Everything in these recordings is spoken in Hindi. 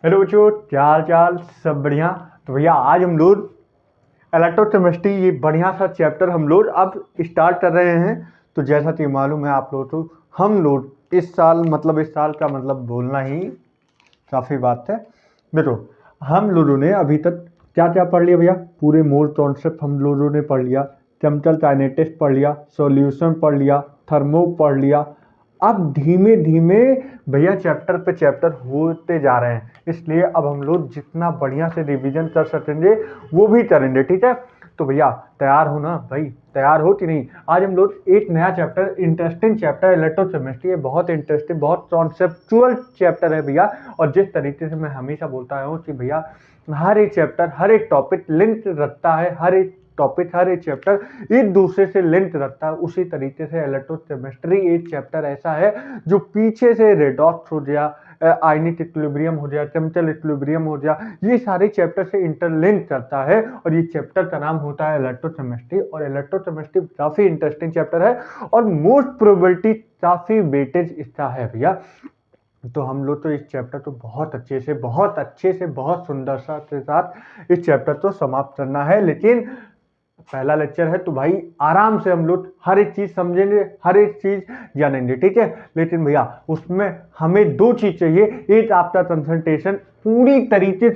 हेलो बच्चों, क्या हाल चाल? सब बढ़िया। तो भैया आज हम लोग इलेक्ट्रोकेमिस्ट्री ये बढ़िया सा चैप्टर हम लोग अब स्टार्ट कर रहे हैं। तो जैसा कि मालूम है आप लोग, तो हम लोग इस साल का मतलब बोलना ही काफ़ी बात है। देखो, हम लोगों ने अभी तक क्या क्या पढ़ लिया भैया? पूरे मूल कॉन्सेप्ट हम लोगों ने पढ़ लिया, केमिकल काइनेटिक्स पढ़ लिया, सॉल्यूशन पढ़ लिया, थर्मो पढ़ लिया। अब धीमे धीमे भैया चैप्टर पे चैप्टर होते जा रहे हैं, इसलिए अब हम लोग जितना बढ़िया से रिवीजन कर सकेंगे वो भी करेंगे, ठीक है? तो भैया तैयार हो ना भाई? तैयार हो कि नहीं? आज हम लोग एक नया चैप्टर, इंटरेस्टिंग चैप्टर इलेक्ट्रोकेमिस्ट्री है, बहुत इंटरेस्टिंग, बहुत कॉन्सेप्चुअल चैप्टर है भैया। और जिस तरीके से मैं हमेशा बोलता हूँ कि भैया हर एक चैप्टर, हर एक टॉपिक लिंक रखता है, हर एक टॉपिक, हर एक चैप्टर एक दूसरे से लिंक रखता है, उसी तरीके से इलेक्ट्रोकेमिस्ट्री एक चैप्टर ऐसा है जो पीछे से रेडॉक्स हो गया, आयनिक इक्विलिब्रियम हो गया, केमिकल इक्विलिब्रियम हो गया, ये सारे चैप्टर से इंटरलिंक करता है। और ये चैप्टर का नाम होता है इलेक्ट्रोकेमिस्ट्री। और इलेक्ट्रोकेमिस्ट्री काफी इंटरेस्टिंग चैप्टर है और मोस्ट प्रोबेबिलिटी काफी वेटेज इसका है भैया। तो हम लोग तो इस चैप्टर को बहुत अच्छे से, बहुत सुंदरता के साथ इस चैप्टर को समाप्त करना है। लेकिन पहला लेक्चर है तो भाई आराम से हम लोग हर एक चीज समझेंगे, हर एक चीज जानेंगे, ठीक है? लेकिन भैया उसमें हमें दो चीज चाहिए। एक आपका कंसंट्रेशन पूरी तरीके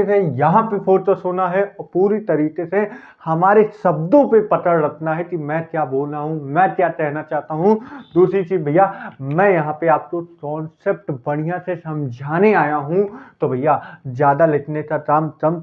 से यहाँ पे फोकस होना है और पूरी तरीके से हमारे शब्दों पे पकड़ रखना है कि मैं क्या बोल रहा हूँ, मैं क्या कहना चाहता हूँ। दूसरी चीज भैया, मैं यहाँ पे आपको कॉन्सेप्ट बढ़िया से समझाने आया हूँ। तो भैया ज्यादा लिखने का काम कम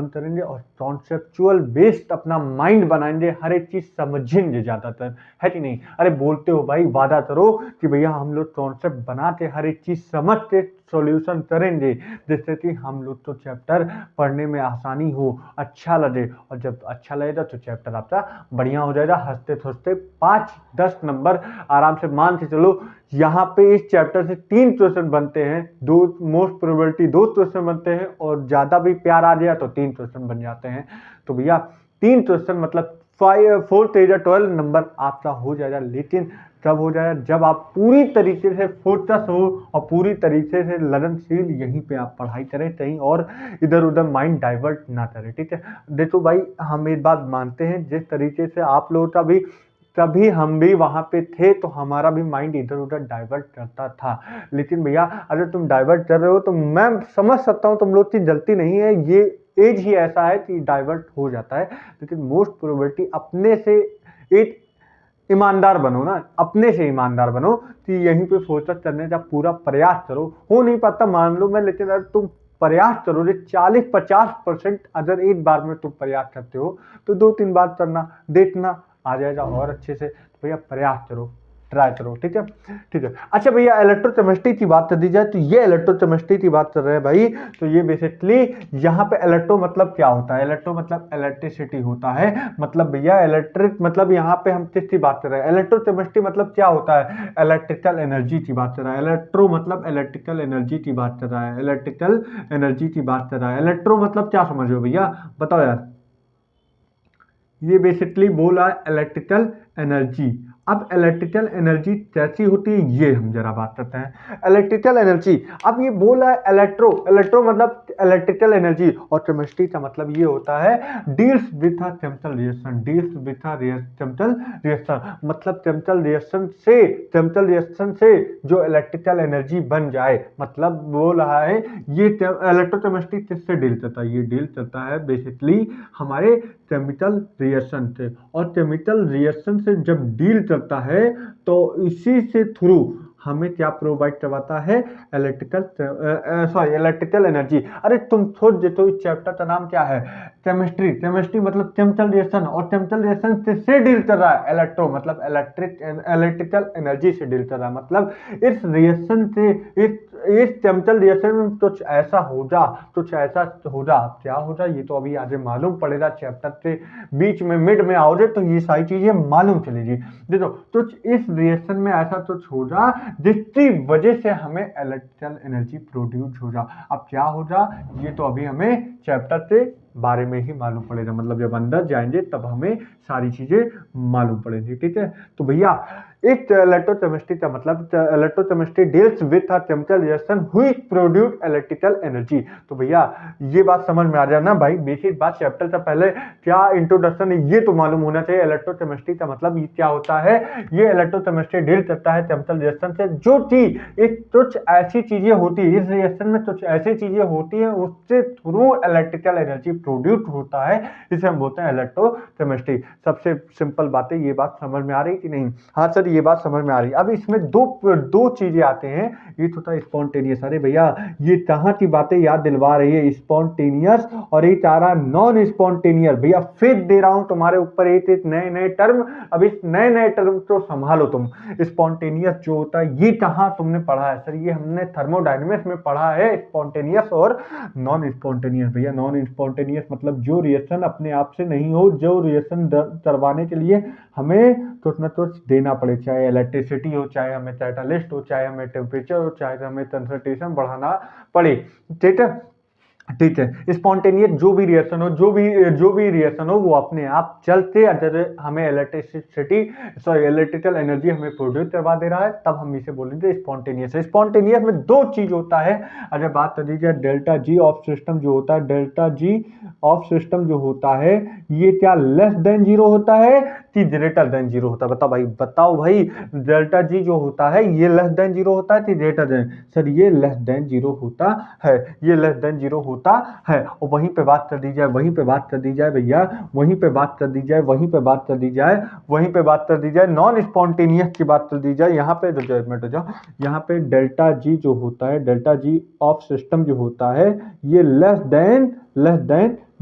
करेंगे, और कॉन्सेप्चुअल बेस्ड अपना माइंड बनाएंगे, हर एक चीज समझेंगे ज्यादातर, है कि नहीं? अरे बोलते हो भाई, वादा करो कि भैया हम लोग कॉन्सेप्ट बना के हर एक चीज समझ के सॉल्यूशन करेंगे, जिससे कि हम लोग तो चैप्टर पढ़ने में आसानी हो, अच्छा लगे। और जब अच्छा लगेगा तो चैप्टर आपका बढ़िया हो जाएगा। हंसते हंसते 5-10 नंबर आराम से मान के चलो। यहाँ पे इस चैप्टर से 3 क्वेश्चन बनते हैं, दो मोस्ट प्रोबेबिलिटी 2 क्वेश्चन बनते हैं, और ज्यादा भी प्यार आ गया तो 3 क्वेश्चन बन जाते हैं। तो भैया 3 क्वेश्चन मतलब 4 तेजा 12 नंबर आपका हो जाएगा। लेकिन कब हो जाएगा? जब आप पूरी तरीके से फोकस हो और पूरी तरीके से लगनशील यहीं पे आप पढ़ाई करें, कहीं और इधर उधर माइंड डाइवर्ट ना करें, ठीक है? देखो भाई, हम एक बात मानते हैं, जिस तरीके से आप लोगों का भी कभी हम भी वहां पे थे तो हमारा भी माइंड इधर उधर डाइवर्ट करता था। लेकिन भैया अगर तुम डाइवर्ट कर रहे हो तो मैं समझ सकता हूँ, तुम लोग की गलती नहीं है, ये एज ही ऐसा है कि डाइवर्ट हो जाता है। लेकिन मोस्ट प्रोबेबिलिटी अपने से एक ईमानदार बनो ना, अपने से ईमानदार बनो कि यहीं पे फोकस करने का पूरा प्रयास करो। हो नहीं पाता मान लो मैं, लेकिन अगर तुम प्रयास करो, जो 40-50% अगर एक बार में तुम प्रयास करते हो तो 2-3 बार करना, देखना आ जाएगा और अच्छे से। तो भैया प्रयास करो, ट्राई करो, ठीक है? ठीक है। अच्छा भैया, इलेक्ट्रोकेमिस्ट्री की बात कर दी जाए तो ये इलेक्ट्रोकेमिस्ट्री की बात कर रहे हैं भाई। तो ये बेसिकली यहाँ पे इलेक्ट्रो मतलब क्या होता है? इलेक्ट्रो मतलब इलेक्ट्रिसिटी होता है। मतलब भैया इलेक्ट्रिक मतलब यहाँ पे हम किसकी बात कर रहे हैं? इलेक्ट्रोकेमिस्ट्री मतलब क्या होता है? इलेक्ट्रिकल एनर्जी की बात कर रहा है। इलेक्ट्रो मतलब इलेक्ट्रिकल एनर्जी की बात कर रहा है, इलेक्ट्रिकल एनर्जी की बात कर रहा है। इलेक्ट्रो मतलब क्या समझ रहे हो भैया? बताओ यार। ये बेसिकली बोल रहा है इलेक्ट्रिकल एनर्जी। अब इलेक्ट्रिकल एनर्जी कैसी होती है ये हम जरा बात करते हैं। इलेक्ट्रिकल एनर्जी, अब ये बोल रहा है इलेक्ट्रो, इलेक्ट्रो मतलब इलेक्ट्रिकल एनर्जी, और केमिस्ट्री का मतलब ये होता है deals with a chemical reaction, deals with a chemical reaction, मतलब केमिकल रिएक्शन से जो इलेक्ट्रिकल एनर्जी बन जाए। मतलब बोल रहा है ये इलेक्ट्रोकेमिस्ट्री किससे डील करता है? ये डील करता है बेसिकली हमारे केमिकल रिएक्शन से। और केमिकल रिएक्शन से जब डील करता है तो इसी से थ्रू हमें क्या प्रोवाइड करवाता है? Electrical energy. अरे तुम सोच देते हो इस चैप्टर का नाम क्या है? केमिस्ट्री। केमिस्ट्री मतलब केमिकल रिएक्शन, और केमिकल रिएक्शन से डील कर रहा है इलेक्ट्रो मतलब इलेक्ट्रिकल एनर्जी से डील कर रहा है। मतलब इस रिएक्शन से, इस केमिकल रिएक्शन में कुछ ऐसा होगा, क्या होगा ये तो अभी आगे मालूम पड़ेगा। चैप्टर के बीच में मिड में आओगे तो ये सारी चीजें मालूम चलेगी। देखो तो इस रिएक्शन में ऐसा कुछ होगा जिसकी वजह से हमें इलेक्ट्रिकल एनर्जी प्रोड्यूस होगा। अब क्या होगा ये तो अभी हमें चैप्टर के बारे में ही मालूम पड़ेगा, मतलब जब अंदर जाएंगे तब हमें सारी चीजें मालूम पड़ेगी, ठीक है? तो भैया इलेक्ट्रोकेमिस्ट्री का मतलब electrochemistry deals with a chemical reaction which produce electrical energy. तो भैया ये बात समझ में आ जाए ना भाई, बेसिक बात चैप्टर से पहले क्या इंट्रोडक्शन है ये तो मालूम होना चाहिए। इलेक्ट्रोकेमिस्ट्री का मतलब ये क्या होता है, ये इलेक्ट्रोकेमिस्ट्री डील करता है केमिकल रिएक्शन से, जो चीज एक कुछ ऐसी चीजें होती है, इस रिएक्शन में कुछ ऐसी चीजें होती है उससे थ्रू इलेक्ट्रिकल एनर्जी प्रोड्यूस होता है, इसे हम बोलते हैं इलेक्ट्रोकेमिस्ट्री। सबसे सिंपल बात है, ये बात समझ में आ रही कि नहीं? हाँ सर ये बात समझ में आ रही है। अब इसमें दो चीजें आते हैं, एक होता है स्पॉन्टेनियस। अरे भैया ये कहाँ की बातें याद दिलवा रही है, स्पॉन्टेनियस और एक आ रहा नॉन स्पॉन्टेनियस। भैया फिर दे रहा हूं तुम्हारे ऊपर एक नए नए टर्म, अब इस नए नए टर्म को संभालो तुम। स्पॉन्टेनियस जो होता है ये कहाँ तुमने पढ़ा है? सर ये हमने थर्मोडायनेमिक्स में पढ़ा है, स्पॉन्टेनियस और नॉन स्पॉन्टेनियस। भैया नॉन स्पॉन्टेनियस मतलब जो रिएक्शन अपने आप से नहीं हो, जो रिएक्शन करवाने के लिए हमें कुछ ना कुछ देना पड़े, चाहे इलेक्ट्रिसिटी हो, चाहे हमें कैटालिस्ट हो, चाहे हमें टेम्परेचर हो, चाहे हमें कंसंट्रेशन बढ़ाना पड़े। ठीक है, ठीक है। स्पॉन्टेनियस जो भी रिएक्शन हो, जो भी रिएक्शन हो वो अपने आप चलते, अगर हमें इलेक्ट्रिसिटी सॉरी इलेक्ट्रिकल एनर्जी हमें प्रोड्यूस करवा दे रहा है, तब हम इसे बोलेंगे स्पॉन्टेनियस। स्पॉन्टेनियस में दो चीज होता है, अगर बात कर लीजिए डेल्टा जी ऑफ सिस्टम जो होता है, डेल्टा जी ऑफ सिस्टम जो होता है ये क्या लेस देन जीरो होता है कि ग्रेटर देन जीरो होता है? बताओ भाई डेल्टा जी जो होता है ये लेस देन जीरो होता है कि ग्रेटर देन? सर ये लेस देन जीरो होता है, ये लेस देन जीरो होता है। और वहीं पे बात कर दी जाए, वहीं पे बात कर दी जाए भैया, वहीं पे बात कर दी जाए, वहीं पे बात कर दी जाए, वहीं पे बात कर दी जाए नॉन स्पॉन्टेनियस की बात कर दी जाए। यहाँ पे यहाँ पे डेल्टा जी जो होता है, डेल्टा जी ऑफ सिस्टम जो होता है ये लेस देन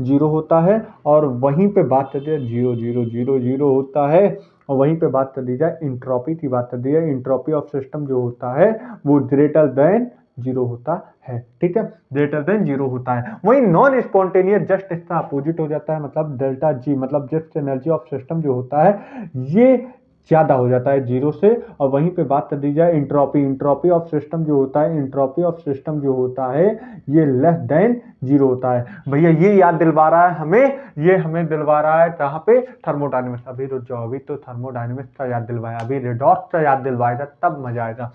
जीरो होता है। और वहीं पे बात कर दिया जीरो जीरो जीरो जीरो होता है। और वहीं पे बात कर दी जाए इंट्रोपी की बात कर दी जाए, इंट्रोपी ऑफ सिस्टम जो होता है वो ग्रेटर देन जीरो होता है। ठीक है, ग्रेटर देन जीरो होता है। वहीं नॉन स्पॉन्टेनियस जस्ट इसका अपोजिट हो जाता है, मतलब डेल्टा जी मतलब जस्ट एनर्जी ऑफ सिस्टम जो होता है ये ज्यादा हो जाता है जीरो से। और वहीं पे बात कर दी जाए इंट्रोपी, इंट्रोपी ऑफ सिस्टम जो होता है, इंट्रोपी ऑफ सिस्टम जो होता है ये लेस देन जीरो होता है। भैया ये याद दिलवा रहा है हमें, ये हमें दिलवा रहा है कहाँ पे? थर्मोडायनेमिक्स। अभी रुक जाओ, अभी तो थर्मोडायनेमिक्स का याद दिलवाया, अभी रेडॉक्स का याद दिलवाएगा तब मजा आएगा।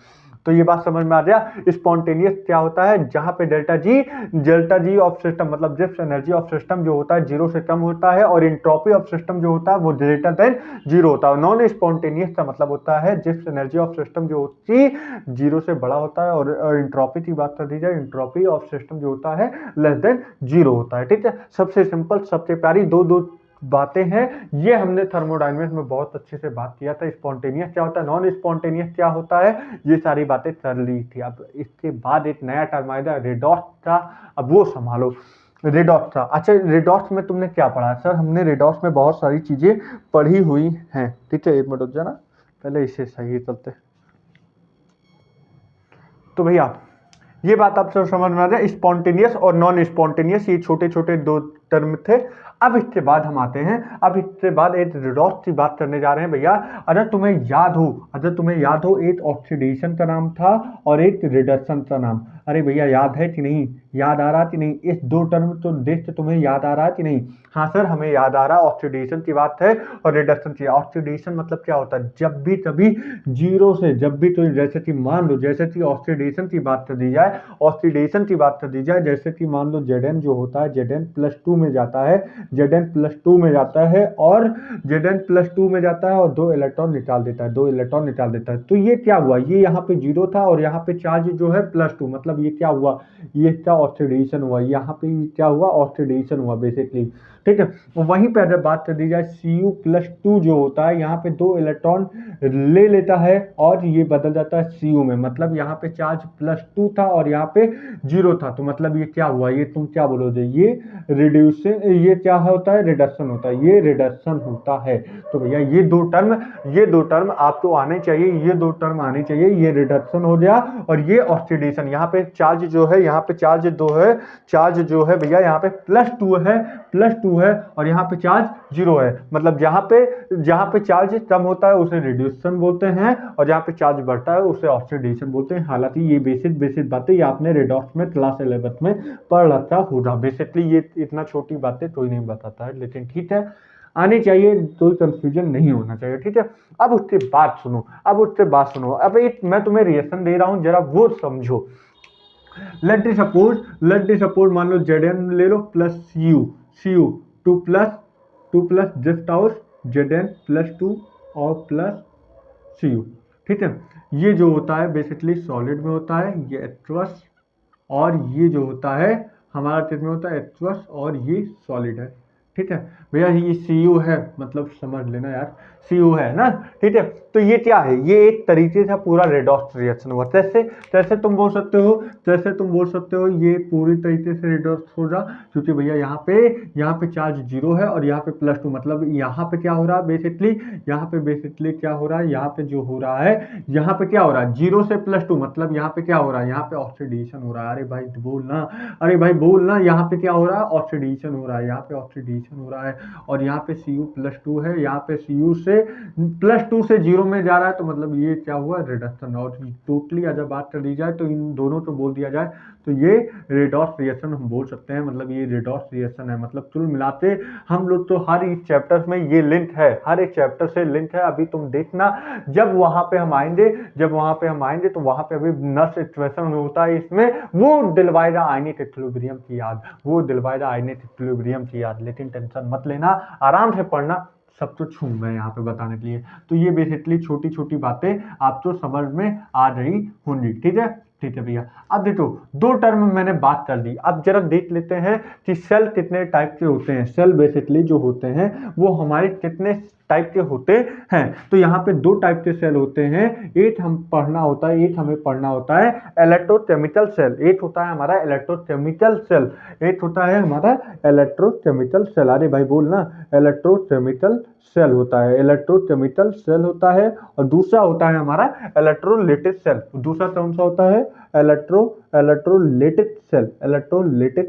तो ये बात समझ में आ गया। स्पॉन्टेनियस क्या होता है? जहां पे डेल्टा जी ऑफ सिस्टम मतलब जिस एनर्जी ऑफ सिस्टम जो होता है जीरो से कम होता है, और इंट्रोपी ऑफ सिस्टम जो होता है वो ग्रेटर देन जीरो होता है। नॉन स्पॉन्टेनियस का मतलब होता है जिस एनर्जी ऑफ सिस्टम जो होती है जीरो से बड़ा होता है, और इंट्रोपी की बात कर दी जाए इंट्रोपी ऑफ सिस्टम जो होता है लेस देन जीरो होता है। ठीक है, सबसे सिंपल सबसे प्यारी दो बातें हैं, ये हमने थर्मोडायनेमिक्स में बहुत अच्छे से बात किया था। स्पॉन्टेनियस क्या होता है, नॉन स्पॉन्टेनियस क्या होता है, ये सारी बातें कर ली थी। अब इसके बाद एक नया टर्म आएगा रेडॉक्स का, अब वो संभालो। रेडॉक्स का, अच्छा रेडॉक्स में तुमने क्या पढ़ा? सर हमने रेडॉक्स में बहुत सारी चीजें पढ़ी हुई हैं। ठीक है, एक मिनट रुक जाना, पहले इसे सही चलते। तो भैया ये बात आप सब समझ में आ जाए, स्पॉन्टेनियस और नॉन स्पॉन्टेनियस ये छोटे छोटे दो टर्म थे। अब इसके बाद हम आते हैं, अब इसके बाद एक रिडॉक्स की बात करने जा रहे हैं भैया। अगर तुम्हें याद हो एक ऑक्सीडेशन का नाम था और एक रिडक्शन का नाम। अरे भैया याद है कि नहीं, याद आ रहा कि नहीं? इस दो टर्म तो देख के तुम्हें याद आ रहा कि नहीं? हाँ सर हमें याद आ रहा, ऑक्सीडेशन की बात है और रिडक्शन की। ऑक्सीडेशन मतलब क्या होता है, जब भी कभी जीरो से, जब भी तो जैसे कि मान लो, जैसे कि ऑक्सीडेशन की बात कर दी जाए, ऑक्सीडेशन की बात कर दी जाए, जैसे कि मान लो Zn जो होता है Zn+2 में जाता है, Zn+2 में जाता है, और Zn+2 में जाता है और 2 इलेक्ट्रॉन निकाल देता है, 2 इलेक्ट्रॉन निकाल देता है। तो ये क्या हुआ, ये यहाँ पे जीरो था और यहाँ पे चार्ज जो है +2, मतलब ये क्या हुआ, ये क्या ऑक्सीडेशन हुआ, यहाँ पे क्या हुआ, ऑक्सीडेशन हुआ बेसिकली। ठीक है, वहीं पे अगर बात कर दी जाए Cu+2 जो होता है, यहाँ पे 2 इलेक्ट्रॉन ले लेता है और ये बदल जाता है Cu में, मतलब यहाँ पे चार्ज +2 था और यहाँ पे जीरो था। तो मतलब ये क्या हुआ, ये तुम क्या बोलोगे, ये रिड्यूशन, ये क्या होता है, रिडक्शन होता है, ये रिडक्शन होता है। तो भैया ये दो टर्म आपको आने चाहिए, ये दो टर्म आने चाहिए, ये रिडक्शन हो गया और ये ऑक्सीडेशन। यहाँ पे चार्ज जो है, यहाँ पे चार्ज जो है भैया यहाँ पे +2 है और यहाँ पे चार्ज जीरो है। मतलब जहाँ पे चार्ज कम होता है उसे रिड्यूशन बोलते हैं और जहाँ पे चार्ज बढ़ता है उसे ऑक्सीडेशन बोलते हैं। हालांकि ये बेसिक बातें ये आपने रेडॉक्स में क्लास 11 में पढ़ रखा होगा। बेसिकली ये इतना छोटी बातें कोई नहीं बताता है, लेकिन ठीक है आनी चाहिए, कोई कंफ्यूजन नहीं होना चाहिए, ठीक है। अब उसके बाद सुनो, अब एक मैं तुम्हें रिएक्शन दे रहा हूं, जरा वो समझो। लेट दी सपोज मान लो Zn ले लो plus Cu 2 plus just out Zn +2 और प्लस Cu, ठीक है। ये जो होता है बेसिकली सॉलिड में होता है, ये H+, और ये जो होता है हमारा किस में होता है, H+ और ये सॉलिड है, ठीक है भैया। ये Cu है, मतलब समझ लेना यार, Cu है ना, ठीक है। तो ये क्या है, ये एक तरीके से पूरा रेडॉक्स रिएक्शन हुआ। जैसे तुम बोल सकते हो ये पूरी तरीके से रेडॉक्स होगा, क्योंकि भैया यहाँ पे चार्ज 0 है और यहाँ पे +2, मतलब यहाँ पे क्या हो रहा है बेसिकली, क्या हो रहा है, यहाँ पे जो हो रहा है, यहाँ पे क्या हो रहा है 0 से +2, मतलब यहाँ पे क्या हो रहा है, यहाँ पे ऑक्सीडेशन हो रहा है। अरे भाई बोलना, यहाँ पे क्या हो रहा है, ऑक्सीडेशन हो रहा है, यहाँ पे ऑक्सीडेशन हो रहा है, और यहाँ पे Cu +2 है, यहाँ पे Cu से +2 से 0 में जा रहा है, तो मतलब ये क्या हुआ, रिडक्शन। और टोटली अगर बात कर दी जाए तो इन दोनों को बोल दिया जाए तो ये रेडॉक्स रिएक्शन हम बोल सकते हैं, मतलब ये रेडॉक्स रिएक्शन है। मतलब कुल मिलाते हम लोग तो हर एक चैप्टर में ये लिंक है, हर एक चैप्टर से लिंक है। अभी तुम देखना जब वहां पे हम आएंगे तो वहां पे अभी नर्स इक्वेशन होता है, इसमें वो दिलवाएगा आयनिक इक्विलिब्रियम की याद, लेकिन टेंशन मत लेना, आराम से पढ़ना, सब कुछ हूँ मैं यहाँ पे बताने के लिए। तो ये बेसिकली छोटी छोटी बातें आपको समझ में आ रही होंगी, ठीक है भैया। अब देखो, 2 टर्म मैंने बात कर दी, अब जरा देख लेते हैं कि सेल कितने टाइप के होते हैं। सेल बेसिकली जो होते हैं वो हमारे कितने टाइप के होते हैं। तो यहाँ पे 2 टाइप के सेल होते हैं। एक हमें पढ़ना होता है इलेक्ट्रोकेमिकल सेल, एक होता है हमारा इलेक्ट्रोकेमिकल सेल, अरे भाई बोलना, इलेक्ट्रोकेमिकल सेल होता है, और दूसरा होता है हमारा इलेक्ट्रोलाइटिक सेल। दूसरा कौन सा होता है, इलेक्ट्रोलाइटिक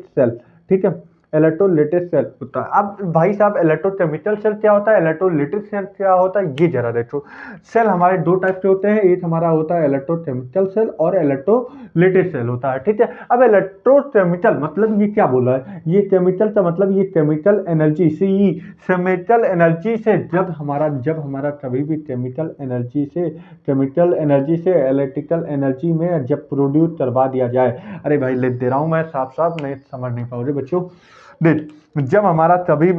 सेल, ठीक है, इलेक्ट्रोलाइटिक सेल होता है। अब भाई साहब इलेक्ट्रोकेमिकल सेल क्या होता है, इलेक्ट्रोलाइटिक सेल क्या होता है, ये जरा देखो। सेल हमारे 2 टाइप के होते हैं, एक हमारा होता है इलेक्ट्रोकेमिकल सेल और इलेक्ट्रोलाइटिक सेल होता है, ठीक है। अब इलेक्ट्रोकेमिकल मतलब ये क्या बोल रहा है, ये केमिकल का मतलब ये केमिकल एनर्जी से जब हमारा कभी भी केमिकल एनर्जी से इलेक्ट्रिकल एनर्जी में जब प्रोड्यूस करवा दिया जाए। अरे भाई लिख दे रहा हूं मैं साफ नहीं समझ नहीं पाओगे बच्चों। देख, जब हमारा कभी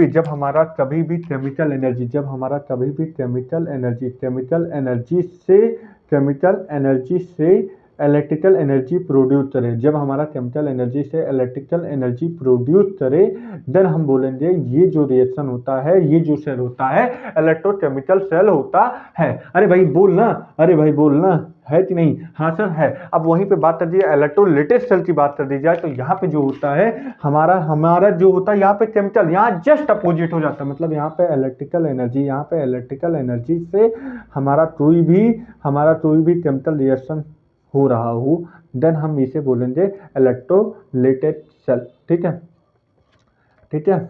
भी केमिकल एनर्जी से इलेक्ट्रिकल एनर्जी प्रोड्यूस करे, जब हमारा केमिकल एनर्जी से इलेक्ट्रिकल एनर्जी प्रोड्यूस करे, देन हम बोलेंगे ये जो रिएक्शन होता है, ये जो सेल होता है इलेक्ट्रोकेमिकल सेल होता है। अरे भाई बोलना है कि नहीं, हाँ सर है। अब वहीं पे बात कर दी जाए इलेक्ट्रोलाइटिक सेल की बात कर दी जाए, तो यहाँ पे जो होता है हमारा जो होता है, यहाँ पे केमिकल, यहाँ जस्ट अपोजिट हो जाता है, मतलब यहाँ पे इलेक्ट्रिकल एनर्जी से हमारा कोई भी केमिकल रिएक्शन हो रहा हो, देन हम इसे बोलेंगे इलेक्ट्रोलाइटिक सेल, ठीक है।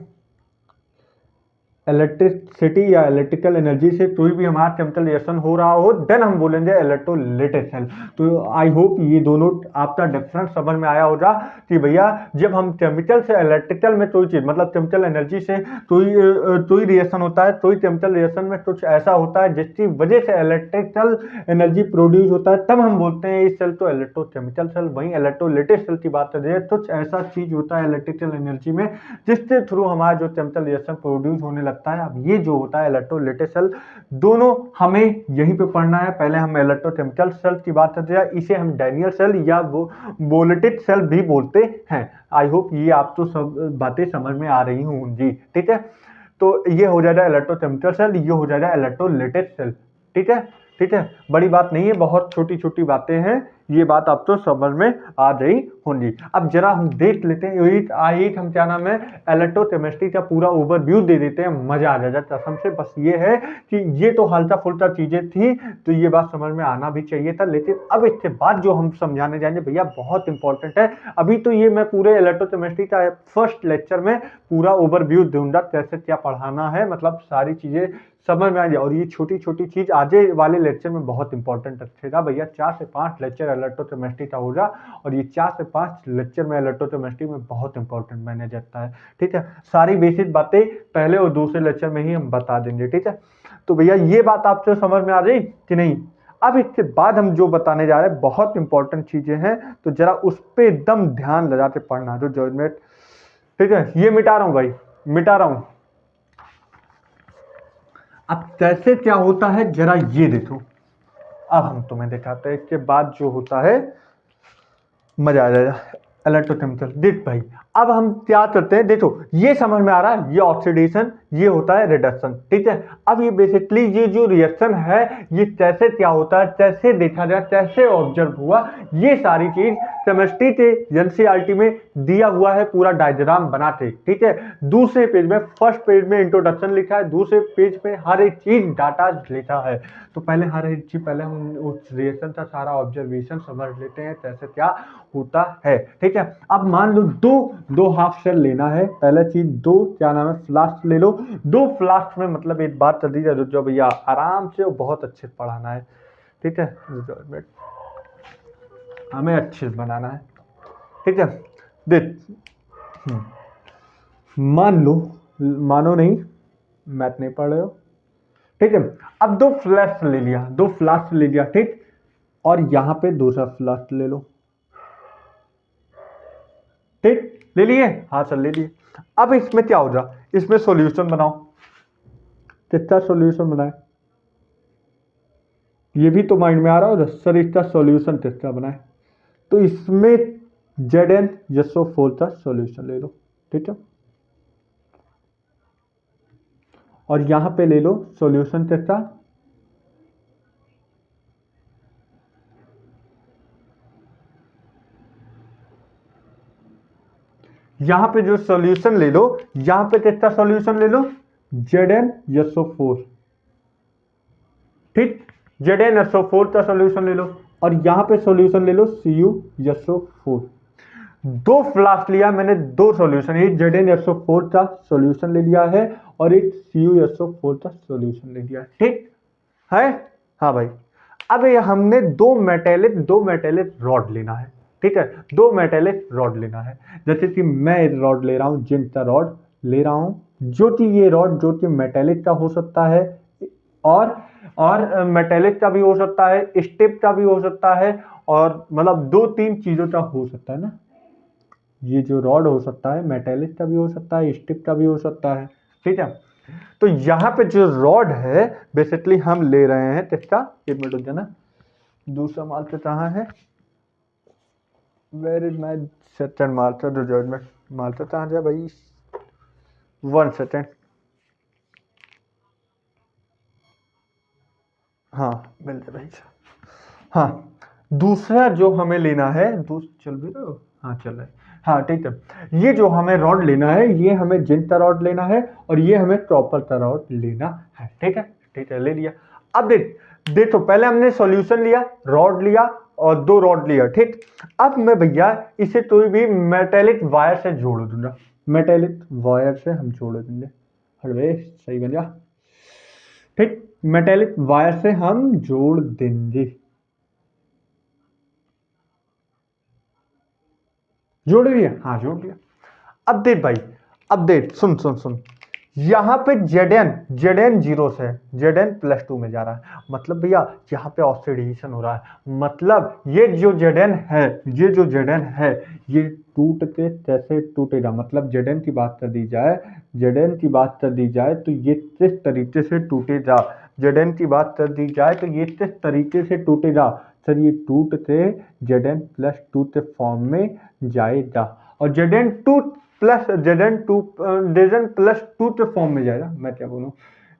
इलेक्ट्रिसिटी या इलेक्ट्रिकल एनर्जी से कोई भी हमारा केमिकल रिएक्शन हो रहा हो, देन हम बोलेंगे इलेक्ट्रोलाइटिक सेल। तो आई होप ये दोनों आपका डिफरेंस समझ में आया होगा कि भैया जब हम केमिकल से इलेक्ट्रिकल में कोई चीज, मतलब केमिकल एनर्जी से कोई रिएक्शन होता है, कोई केमिकल रिएक्शन में कुछ ऐसा होता है जिसकी वजह से इलेक्ट्रिकल एनर्जी प्रोड्यूस होता है, तब हम बोलते हैं इस सेल को इलेक्ट्रोकेमिकल सेल। वहीं इलेक्ट्रोलाइटिक सेल की बात करें, कुछ ऐसा चीज होता है इलेक्ट्रिकल एनर्जी में जिसके थ्रू हमारा जो केमिकल रिएक्शन प्रोड्यूस होने लगता है। अब ये जो होता है इलेक्ट्रोलाइटिक सेल, दोनों हमें यहीं पे पढ़ना है। पहले हम इलेक्ट्रोकेमिकल सेल की बात करते हैं, इसे हम डैनियल सेल या वोलेटिक सेल भी बोलते हैं। आई होप ये आपको सब बातें समझ में आ रही होंगी, ठीक है। तो ये हो जाएगा इलेक्ट्रोकेमिकल सेल, ये हो जाएगा इलेक्ट्रोलाइटिक सेल, ठीक है। बड़ी बात नहीं है, बहुत छोटी छोटी बातें हैं, ये बात आप तो समझ में आ रही होंगी। अब जरा हम देख लेते हैं, एक हम क्या नाम है इलेक्ट्रोकेमिस्ट्री का पूरा ओवरव्यू दे देते हैं, मजा आ जाएगा कसम से। बस ये है कि ये तो हल्का फुल्का चीजें थी, तो ये बात समझ में आना भी चाहिए था, लेकिन अब इसके बाद जो हम समझाने जाएंगे भैया बहुत इंपॉर्टेंट है। अभी तो ये मैं पूरे इलेक्ट्रोकेमिस्ट्री का फर्स्ट लेक्चर में पूरा ओवरव्यू दूंगा, कैसे क्या पढ़ाना है, मतलब सारी चीजें समझ में आ जाए। और ये छोटी छोटी चीज आगे वाले लेक्चर में बहुत इंपॉर्टेंट रखेगा भैया, 4 से 5 लेक्चर इलेक्ट्रोकेमिस्ट्री का हो जाए। और ये 4 से 5 लेक्चर में इलेक्ट्रोकेमिस्ट्री में बहुत इंपॉर्टेंट मायने जाता है। ठीक है, सारी बेसिक बातें पहले और दूसरे लेक्चर में ही हम बता देंगे। ठीक है, तो भैया ये बात आपसे समझ में आ रही कि नहीं? अब इसके बाद हम जो बताने जा रहे हैं बहुत इंपॉर्टेंट चीजें हैं, तो जरा उस पर एकदम ध्यान लगा के पढ़ना जो जजमेंट। ठीक है, ये मिटा रहा हूं भाई, मिटा रहा हूं। अब कैसे क्या होता है जरा ये देखो, अब हम तुम्हें दिखाते हैं। इसके बाद जो होता है मजा आ जाएगा। इलेक्ट्रोकेमिकल देख भाई, अब हम क्या करते हैं, देखो ये समझ में आ रहा है, ये ऑक्सीडेशन, ये होता है रिडक्शन। ठीक है, अब ये बेसिकली ये जो रिएक्शन है ये कैसे क्या होता है, कैसे देखा जाए, कैसे ऑब्जर्व हुआ, ये सारी चीज केमिस्ट्री के एनसीईआरटी में दिया हुआ है, पूरा डायग्राम बनाते। ठीक है, दूसरे पेज में, फर्स्ट पेज में इंट्रोडक्शन लिखा है, दूसरे पेज में हर एक चीज डाटा लिखा है। तो पहले हर एक चीज, पहले हम उस रिएक्शन का सारा ऑब्जर्वेशन समझ लेते हैं कैसे क्या होता है। ठीक है, अब मान लो दो हाफ शेल लेना है। पहला चीज दो क्या नाम है, फ्लास्क ले लो। 2 फ्लास्क में मतलब एक बात कर दीजिए जो भैया आराम से और बहुत अच्छे से पढ़ाना है। ठीक है, हमें अच्छे से बनाना है। ठीक है, देख मान लो, मानो नहीं, मैथ नहीं पढ़ रहे हो। ठीक है, अब 2 फ्लास्क ले लिया, 2 फ्लास्क ले लिया। ठीक, और यहां पे दूसरा फ्लास्क ले लो। ठीक, ले लिए? हाँ सर ले लिए। अब इसमें क्या होगा, इसमें सॉल्यूशन बनाओ। कितना सॉल्यूशन बनाए, ये भी तो माइंड में आ रहा होगा सर, इसका सॉल्यूशन कितना बनाए। तो इसमें Zn-SO4 का सॉल्यूशन ले लो। ठीक है, और यहां पे ले लो सॉल्यूशन कितना, यहां पे जो सॉल्यूशन ले लो, यहां पे कितना सॉल्यूशन ले लो, Zn-SO4। ठीक, Zn-SO4 का सॉल्यूशन ले लो, और यहां पे सॉल्यूशन ले लो CuSO4। 2 फ्लास्क लिया मैंने, 2 सॉल्यूशन, एक Zn-SO4 का सॉल्यूशन ले लिया है और एक CuSO4 का सॉल्यूशन ले लिया। ठीक है, हाँ भाई। अब ये हमने 2 मेटेलिक रॉड लेना है। ठीक है, 2 मेटेलिक रॉड लेना है। जैसे कि मैं एक रॉड ले रहा हूं, जिंक का रॉड ले रहा हूं, जो कि ये रॉड जो कि मेटेलिक का हो सकता है, और मेटेलिक का भी हो सकता है, स्टिप का भी हो सकता है, और मतलब 2-3 चीजों का हो सकता है ना। ये जो रॉड हो सकता है मेटेलिक का भी हो सकता है, स्टिप का भी हो सकता है। ठीक है, तो यहां पे जो रॉड है बेसिकली हम ले रहे हैं किसका, एक मिनट रुक जाना, दूसरा मार्कर कहाँ है, where is my second marker, जो जजमेंट मार्कर कहाँ गया भाई, 1 सेकेंड। हाँ मिल जाए भाई। हाँ, दूसरा जो हमें लेना है, चल भी रहे हो, हाँ चल रहा है, हाँ ठीक है। ये जो हमें रॉड लेना है, ये हमें जिंक का रॉड लेना है, और ये हमें कॉपर का रॉड लेना है। ठीक है, ठीक है, ले लिया। अब देखो पहले हमने सॉल्यूशन लिया, रॉड लिया, और 2 रॉड लिया। ठीक, अब मैं भैया इसे कोई भी मेटेलिक वायर से जोड़ दूंगा, मेटेलिक वायर से हम जोड़ देंगे। अरे सही बन गया। ठीक, मेटेलिक वायर से हम जोड़ देंगे, जोड़ लिया, हाँ जोड़ लिया। अब देख भाई, अब देख, सुन सुन सुन, यहां पे Zn 0 से Zn+2 में जा रहा है, मतलब भैया यहाँ पे ऑक्सीडेशन हो रहा है। मतलब ये जो Zn है, ये जो Zn है, ये टूट के कैसे टूटेगा, मतलब Zn की बात कर दी जाए, Zn की बात कर दी जाए तो ये किस तरीके से टूटेगा, Zn की बात कर दी जाए तो ये किस तरीके से टूटेगा सर, ये टूट के Zn+2 के फॉर्म में जाएगा, और Zn+2 के फॉर्म में जाएगा, मैं क्या बोलूं,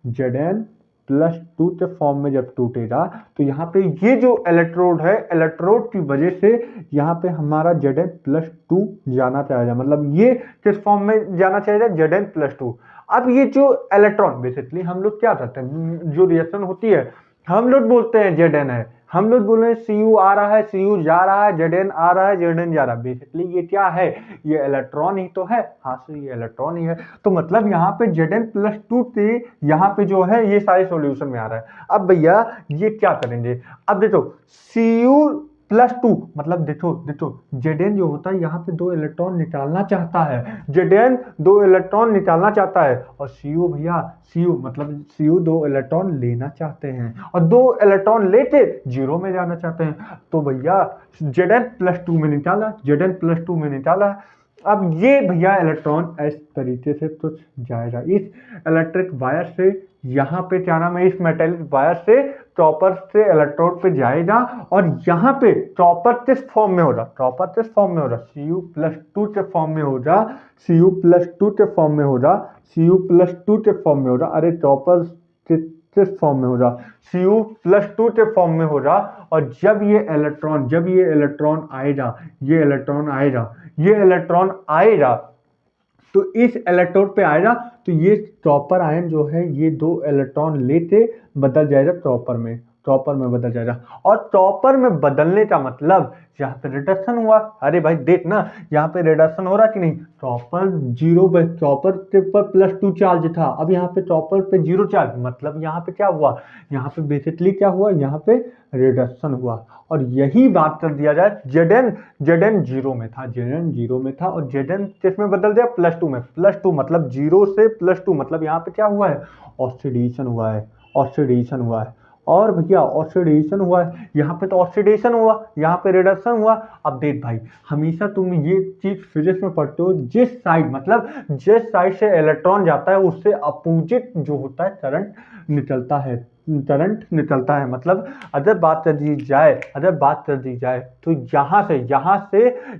Zn+2 के फॉर्म में जब टूटेगा तो यहाँ पे ये जो इलेक्ट्रोड है, इलेक्ट्रोड की वजह से यहाँ पे हमारा Zn+2 जाना चाहिए, मतलब ये किस फॉर्म में जाना चाहिए, Zn+2। अब ये जो इलेक्ट्रॉन, बेसिकली हम लोग क्या करते हैं, जो रिएक्शन होती है हम लोग बोलते हैं Zn है, हम लोग बोल रहे हैं Cu आ रहा है, Cu जा रहा है, Zn आ रहा है, Zn जा रहा है। बेसिकली ये क्या है, ये इलेक्ट्रॉन ही तो है, हाँ सर ये इलेक्ट्रॉन ही है। तो मतलब यहाँ पे Zn+2 के यहाँ पे जो है ये सारे सॉल्यूशन में आ रहा है। अब भैया ये क्या करेंगे, अब देखो +2 मतलब देखो देखो Zn जो होता है यहाँ पे 2 इलेक्ट्रॉन निकालना चाहता है, Zn 2 इलेक्ट्रॉन निकालना चाहता है, और Cu भैया Cu मतलब Cu 2 इलेक्ट्रॉन लेना चाहते हैं, और 2 इलेक्ट्रॉन लेके 0 में जाना चाहते हैं। तो भैया Zn+2 में निकाला, Zn+2 में निकाला। अब ये भैया इलेक्ट्रॉन इस तरीके से तो जाएगा, इस इलेक्ट्रिक वायर से यहाँ पे क्या नाम है, इस मेटेलिक वायर से चॉपर से इलेक्ट्रोड पे जाएगा, और यहाँ पे चॉपर किस फॉर्म में होगा, चॉपर किस फॉर्म में होगा, Cu+2 के फॉर्म में होगा, Cu+2 के फॉर्म में होगा, Cu+2 के फॉर्म में होगा। अरे चॉपर किस फॉर्म में होगा, Cu+2 के फॉर्म में होगा। और जब ये इलेक्ट्रॉन आएगा, ये इलेक्ट्रॉन आएगा तो इस इलेक्ट्रोड पे आएगा, तो ये चॉपर आयन जो है ये 2 इलेक्ट्रॉन लेके बदल जाएगा चॉपर में बदल जाएगा। और चॉपर में बदलने का मतलब यहाँ पे रिडक्शन हुआ। अरे भाई देख ना, यहाँ पे रिडक्शन हो रहा कि नहीं, चॉपर के पर +2 चार्ज था, अब यहाँ पे चॉपर पे 0 चार्ज, मतलब यहाँ पे क्या हुआ, यहाँ पे बेसिकली क्या हुआ, यहाँ पे रिडक्शन हुआ। और यही बात कर दिया जाए, Zn 0 में था, और Zn किस में बदल दिया, +2 में। +2 मतलब 0 से +2 मतलब यहाँ पे क्या हुआ है, ऑक्सीडेशन हुआ है। और भैया ऑक्सीडेशन हुआ है, यहाँ पे तो ऑक्सीडेशन हुआ, यहाँ पे रिडक्शन हुआ। अब देख भाई, हमेशा तुम ये चीज फिजिक्स में पढ़ते हो, जिस साइड से इलेक्ट्रॉन जाता है उससे अपोजिट जो होता है करंट निकलता है। मतलब अगर बात कर दी जाए तो यहाँ से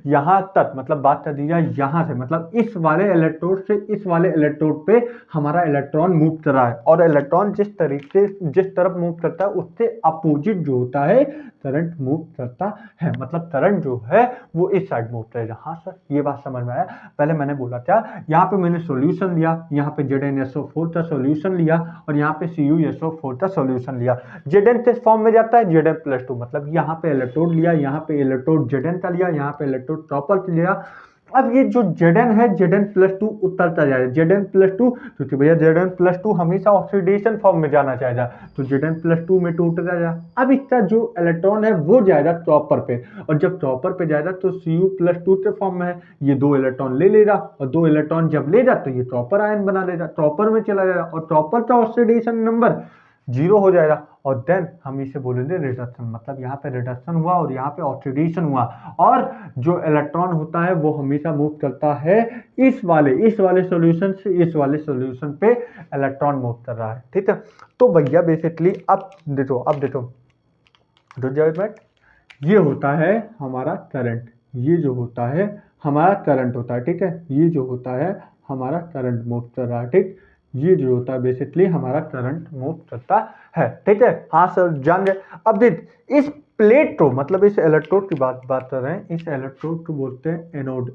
यहाँ तक, मतलब बात कर दी जाए यहाँ से, मतलब इस वाले इलेक्ट्रोड से इस वाले इलेक्ट्रोड पे हमारा इलेक्ट्रॉन मूव कर रहा है, और इलेक्ट्रॉन जिस तरफ मूव करता है उससे अपोजिट जो होता है करंट मूव करता है। मतलब करंट जो है वो इस साइड मूव करेगा। हाँ सर, ये बात समझ में आया। पहले मैंने बोला क्या, यहाँ पे मैंने सॉल्यूशन लिया, यहाँ पे ZnSO4 का सॉल्यूशन लिया, और यहाँ पे CuSO4 का सॉल्यूशन लिया। Zn किस फॉर्म में जाता है, Zn+2 मतलब यहाँ पे इलेक्ट्रोड लिया, यहाँ पे इलेक्ट्रोड Zn का लिया, यहाँ पे इलेक्ट्रोड चॉपर का लिया। अब ये जो Zn है, Zn+2 उतरता जाएगा, Zn+2, क्योंकि भैया Zn+2 हमेशा ऑक्सीडेशन फॉर्म में जाना चाहेगा, तो Zn+2 में टूटता जाएगा। अब इसका जो इलेक्ट्रॉन है वो जाएगा चॉपर पे, और जब चॉपर पे जाएगा तो Cu+2 के फॉर्म में है, ये 2 इलेक्ट्रॉन ले लेगा, और 2 इलेक्ट्रॉन जब लेगा तो ये चॉपर आयन बना लेगा, चॉपर में चला जाएगा, और चॉपर का ऑक्सीडेशन नंबर 0 हो जाएगा, और देन हम इसे बोलेंगे रिडक्शन। मतलब यहाँ पे रिडक्शन हुआ और यहाँ पे ऑक्सीडेशन हुआ, और जो इलेक्ट्रॉन होता है वो हमेशा मूव करता है इस वाले सॉल्यूशन से इस वाले सॉल्यूशन पे इलेक्ट्रॉन मूव कर रहा है। ठीक है, तो भैया बेसिकली अब देखो ये होता है हमारा करंट, ये जो होता है हमारा करंट होता है। ठीक है, ये जो होता है हमारा करंट मूव कर रहा है। ठीक, ये जो होता है बेसिकली हमारा करंट मूव करता है। ठीक है, हाँ सर जान गए। अब देख, इस प्लेट को, मतलब इस इलेक्ट्रोड की बात कर रहे हैं, इस इलेक्ट्रोड को बोलते हैं एनोड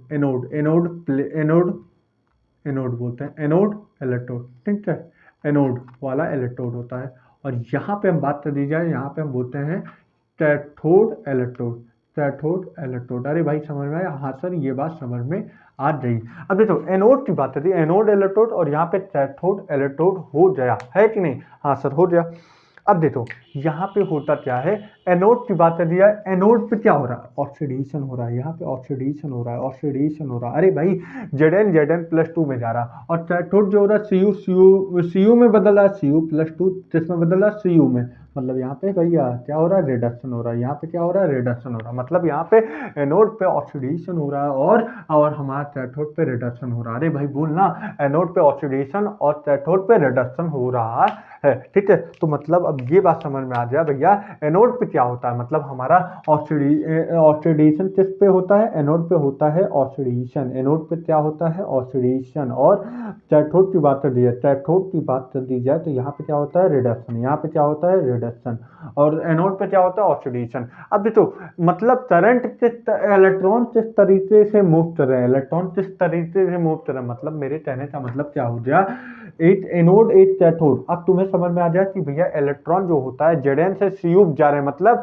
बोलते हैं, एनोड इलेक्ट्रोड। ठीक है, एनोड वाला इलेक्ट्रोड होता है। और यहाँ पे हम बात कर दी जाए, यहाँ पे हम बोलते हैं कैथोड इलेक्ट्रोड। अरे भाई समझ में आया, हाँ सर ये बात समझ में आ गई। अब देखो एनोड की बात करती है, एनोड इलेक्ट्रोड, और यहाँ पे कैथोड इलेक्ट्रोड हो गया है कि नहीं, हाँ सर हो गया। अब देखो यहाँ पे होता क्या है, एनोड की बात कर दिया, एनोड पे क्या हो रहा है, ऑक्सीडेशन हो रहा है, यहाँ पे ऑक्सीडेशन हो रहा है। अरे भाई Zn+2 में जा रहा, और कैथोड जो हो रहा है Cu में बदल रहा है, Cu+2 किसमें बदल रहा है, Cu में। मतलब यहाँ पे भैया क्या हो रहा है, रिडक्शन हो रहा है, यहाँ पे क्या हो रहा है, रिडक्शन हो रहा है। मतलब यहाँ पे एनोड पे ऑक्सीडेशन हो रहा है, और हमारा कैथोड पे रिडक्शन हो रहा है। अरे भाई बोलना, एनोड पे ऑक्सीडेशन और कैथोड पे रिडक्शन हो रहा है। ठीक है, तो मतलब अब ये बात समझ में आ जाए भैया, एनोड पे क्या होता है, मतलब हमारा ऑक्सीडेशन किस पे होता है, एनोड पे होता है ऑक्सीडेशन, एनोड पे क्या होता है, ऑक्सीडेशन। और कैथोड की बात कर दी जाए तो यहाँ पे क्या होता है, रिडक्शन, यहाँ पे क्या होता है, रिडक्शन, और एनोड पे क्या होता है, ऑक्सीडेशन। अब देखो मतलब करंट इलेक्ट्रॉन किस तरीके से मूव कर रहे हैं, मतलब मेरे कहने का मतलब क्या हो गया, एक एनोड एक कैथोड। अब तुम्हें समझ में आ जाए कि भैया इलेक्ट्रॉन जो होता है Zn से Cu जा रहे हैं, मतलब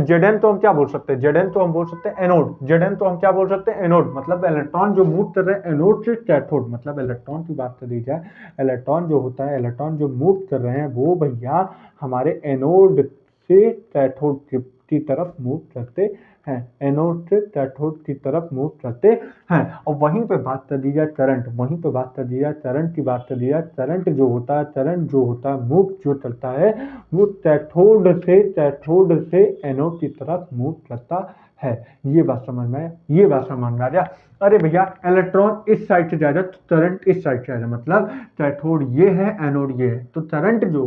Zn तो हम क्या बोल सकते हैं, Zn तो हम बोल सकते हैं एनोड, Zn तो हम क्या बोल सकते हैं, एनोड। मतलब इलेक्ट्रॉन जो मूव कर रहे हैं एनोड से कैथोड, मतलब इलेक्ट्रॉन की बात कर दी जाए, इलेक्ट्रॉन जो होता है, इलेक्ट्रॉन जो मूव कर रहे हैं वो भैया हमारे एनोड से कैथोड की तरफ मूव करते हैं, एनोड से कैथोड की तरफ मूव करते हैं। और वहीं पे बात कर दी जाए करंट, वहीं पे बात कर दी जाए करंट की बात कर दी जाए, करंट जो होता है मूव जो चलता है वो कैथोड से एनोड की तरफ मूव करता है। ये बात समझ में आया, ये बात समझ में आ गया। अरे भैया इलेक्ट्रॉन इस साइड से जाएगा तो करंट इस साइड से आएगा, मतलब कैथोड ये है एनोड ये है, तो करंट जो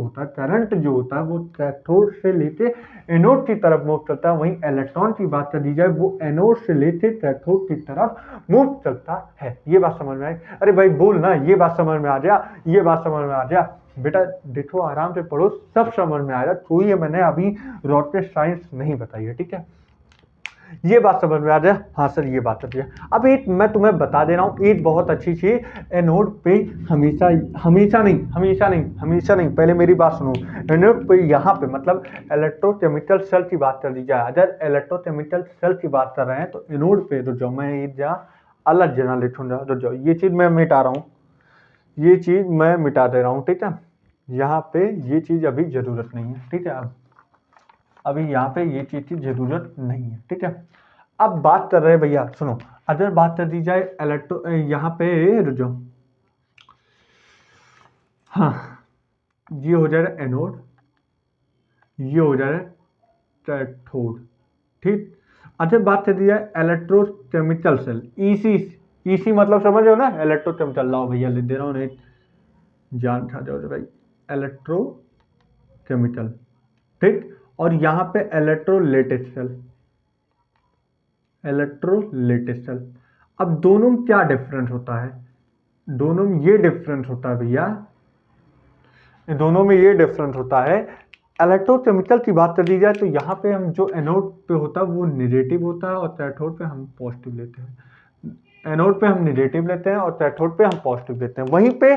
होता है वो कैथोड से लेके एनोड की तरफ मूव करता है। वहीं इलेक्ट्रॉन की बात कर दी जाए वो एनोड से लेके कैथोड की तरफ मूव करता है। ये बात समझ में आई? अरे भाई बोल ना, ये बात समझ में आ गया, ये बात समझ में आ गया। बेटा देखो आराम से पढ़ो, सब समझ में आएगा। कोई ये मैंने अभी रॉकेट साइंस नहीं बताई है, ठीक है? ये बात समझ में आ जाए? हाँ सर ये बात समझ। अब एक मैं तुम्हें बता दे रहा हूँ एक बहुत अच्छी चीज, एनोड पे हमेशा नहीं, पहले मेरी बात सुनो। एनोड पे यहाँ पे मतलब इलेक्ट्रोकेमिकल सेल की बात कर दी जाए, अगर इलेक्ट्रोकेमिकल सेल की बात कर रहे हैं तो एनोड पे रुक जाओ, मैं एक जहाँ अलग जगह लिखूंगा, रुक जाओ, ये चीज मैं मिटा रहा हूँ, ये चीज मैं मिटा दे रहा हूँ, ठीक है? यहाँ पे ये चीज अभी जरूरत नहीं है, ठीक है? अभी यहाँ पे ये चीज की जरूरत नहीं है, ठीक है? अब बात कर रहे हैं भैया, सुनो, अगर बात कर दी जाए यहाँ पे रुक जाओ, हाँ ये हो जाएगा एनोड, ये हो जाएगा कैथोड, ठीक? अच्छा बात कर दी जाए इलेक्ट्रोकेमिकल सेल, ईसी मतलब समझ हो ना, इलेक्ट्रोकेमिकल, लाओ भैया लिख दे रहा हूँ, नहीं जान खा जाओ भाई, इलेक्ट्रोकेमिकल, ठीक? और यहाँ पे इलेक्ट्रोलाइटिक सेल, अब दोनों में क्या डिफरेंस होता है? दोनों में ये डिफरेंस होता है भैया, दोनों में ये डिफरेंस होता है। इलेक्ट्रोकेमिकल की बात कर दी जाए तो यहाँ पे हम जो एनोड पे होता है वो नेगेटिव होता है और कैथोड पे हम पॉजिटिव लेते हैं। एनोड पे हम नेगेटिव लेते हैं और कैथोड पे हम पॉजिटिव लेते हैं। वहीं पे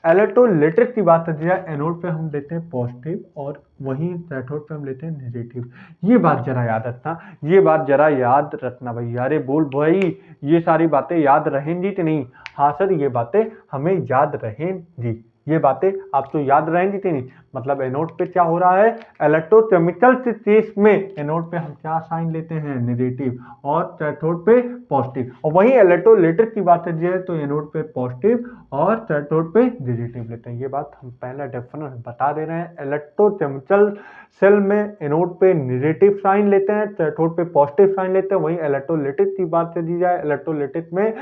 इलेक्ट्रोलाइटिक की बात कर दी जाए, एनोड पे हम लेते हैं पॉजिटिव और वहीं कैथोड पे हम लेते हैं नेगेटिव। ये बात जरा याद रखना, ये बात जरा याद रखना भैया। अरे बोल भाई, ये सारी बातें याद रहेंगी कि नहीं? हाँ सर ये बातें हमें याद रहेंगी, ये बातें आपको याद रहेंगी कि नहीं? मतलब एनोड पे क्या हो रहा है, इलेक्ट्रोकेमिकल केस में एनोड पे हम क्या साइन लेते हैं, नेगेटिव, और कैथोड पे पॉजिटिव। और वहीं इलेक्ट्रोलाइटिक की बात करिए तो एनोड पे पॉजिटिव और कैथोड पे नेगेटिव लेते हैं। ये बात हम पहला डिफरेंस बता दे रहे हैं। इलेक्ट्रोकेमिकल सेल में एनोड पे नेगेटिव साइन लेते हैं, कैथोड पे पॉजिटिव साइन लेते हैं। वहीं इलेक्ट्रोलाइटिक की बात कर दी जाए, इलेक्ट्रोलाइटिक में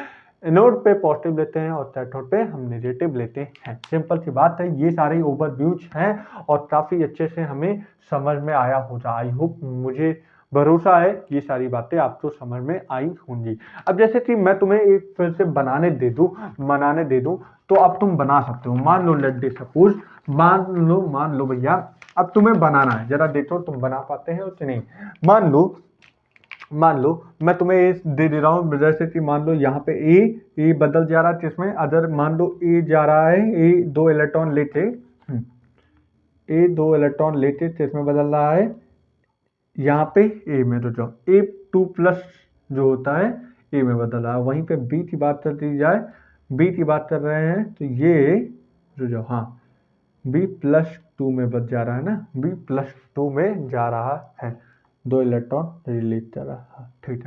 एनोड पे पॉजिटिव लेते हैं और कैथोड पे हम नेगेटिव लेते हैं। सिंपल सी बात है, ये सारे ओवरव्यूज हैं और काफी अच्छे से हमें समझ में आया होगा। आई होप, मुझे भरोसा है ये सारी बातें आपको समझ में आई होंगी। अब जैसे कि मैं तुम्हें एक फिर से बनाने दे दूं तो अब तुम बना सकते हो। मान लो लेट डे सपोज, मान लो भैया अब तुम्हें बनाना है, जरा देखो तुम बना पाते हैं कि नहीं। मान लो मैं तुम्हें ए दे रहा हूँ, जैसे कि मान लो यहाँ पे ए बदल जा रहा है, जिसमें अगर मान लो ए जा रहा है, ए दो इलेक्ट्रॉन लेते जिसमें बदल रहा है यहाँ पे ए में, तो जाओ A2+ जो होता है ए में बदल रहा है। वहीं पे बी की बात कर दी जाए, बी की बात कर रहे हैं तो ये जो जाओ, हाँ B+2 में बच जा रहा है ना, B+2 में जा रहा है, दो इलेक्ट्रॉन रिलीज कर रहा है, ठीक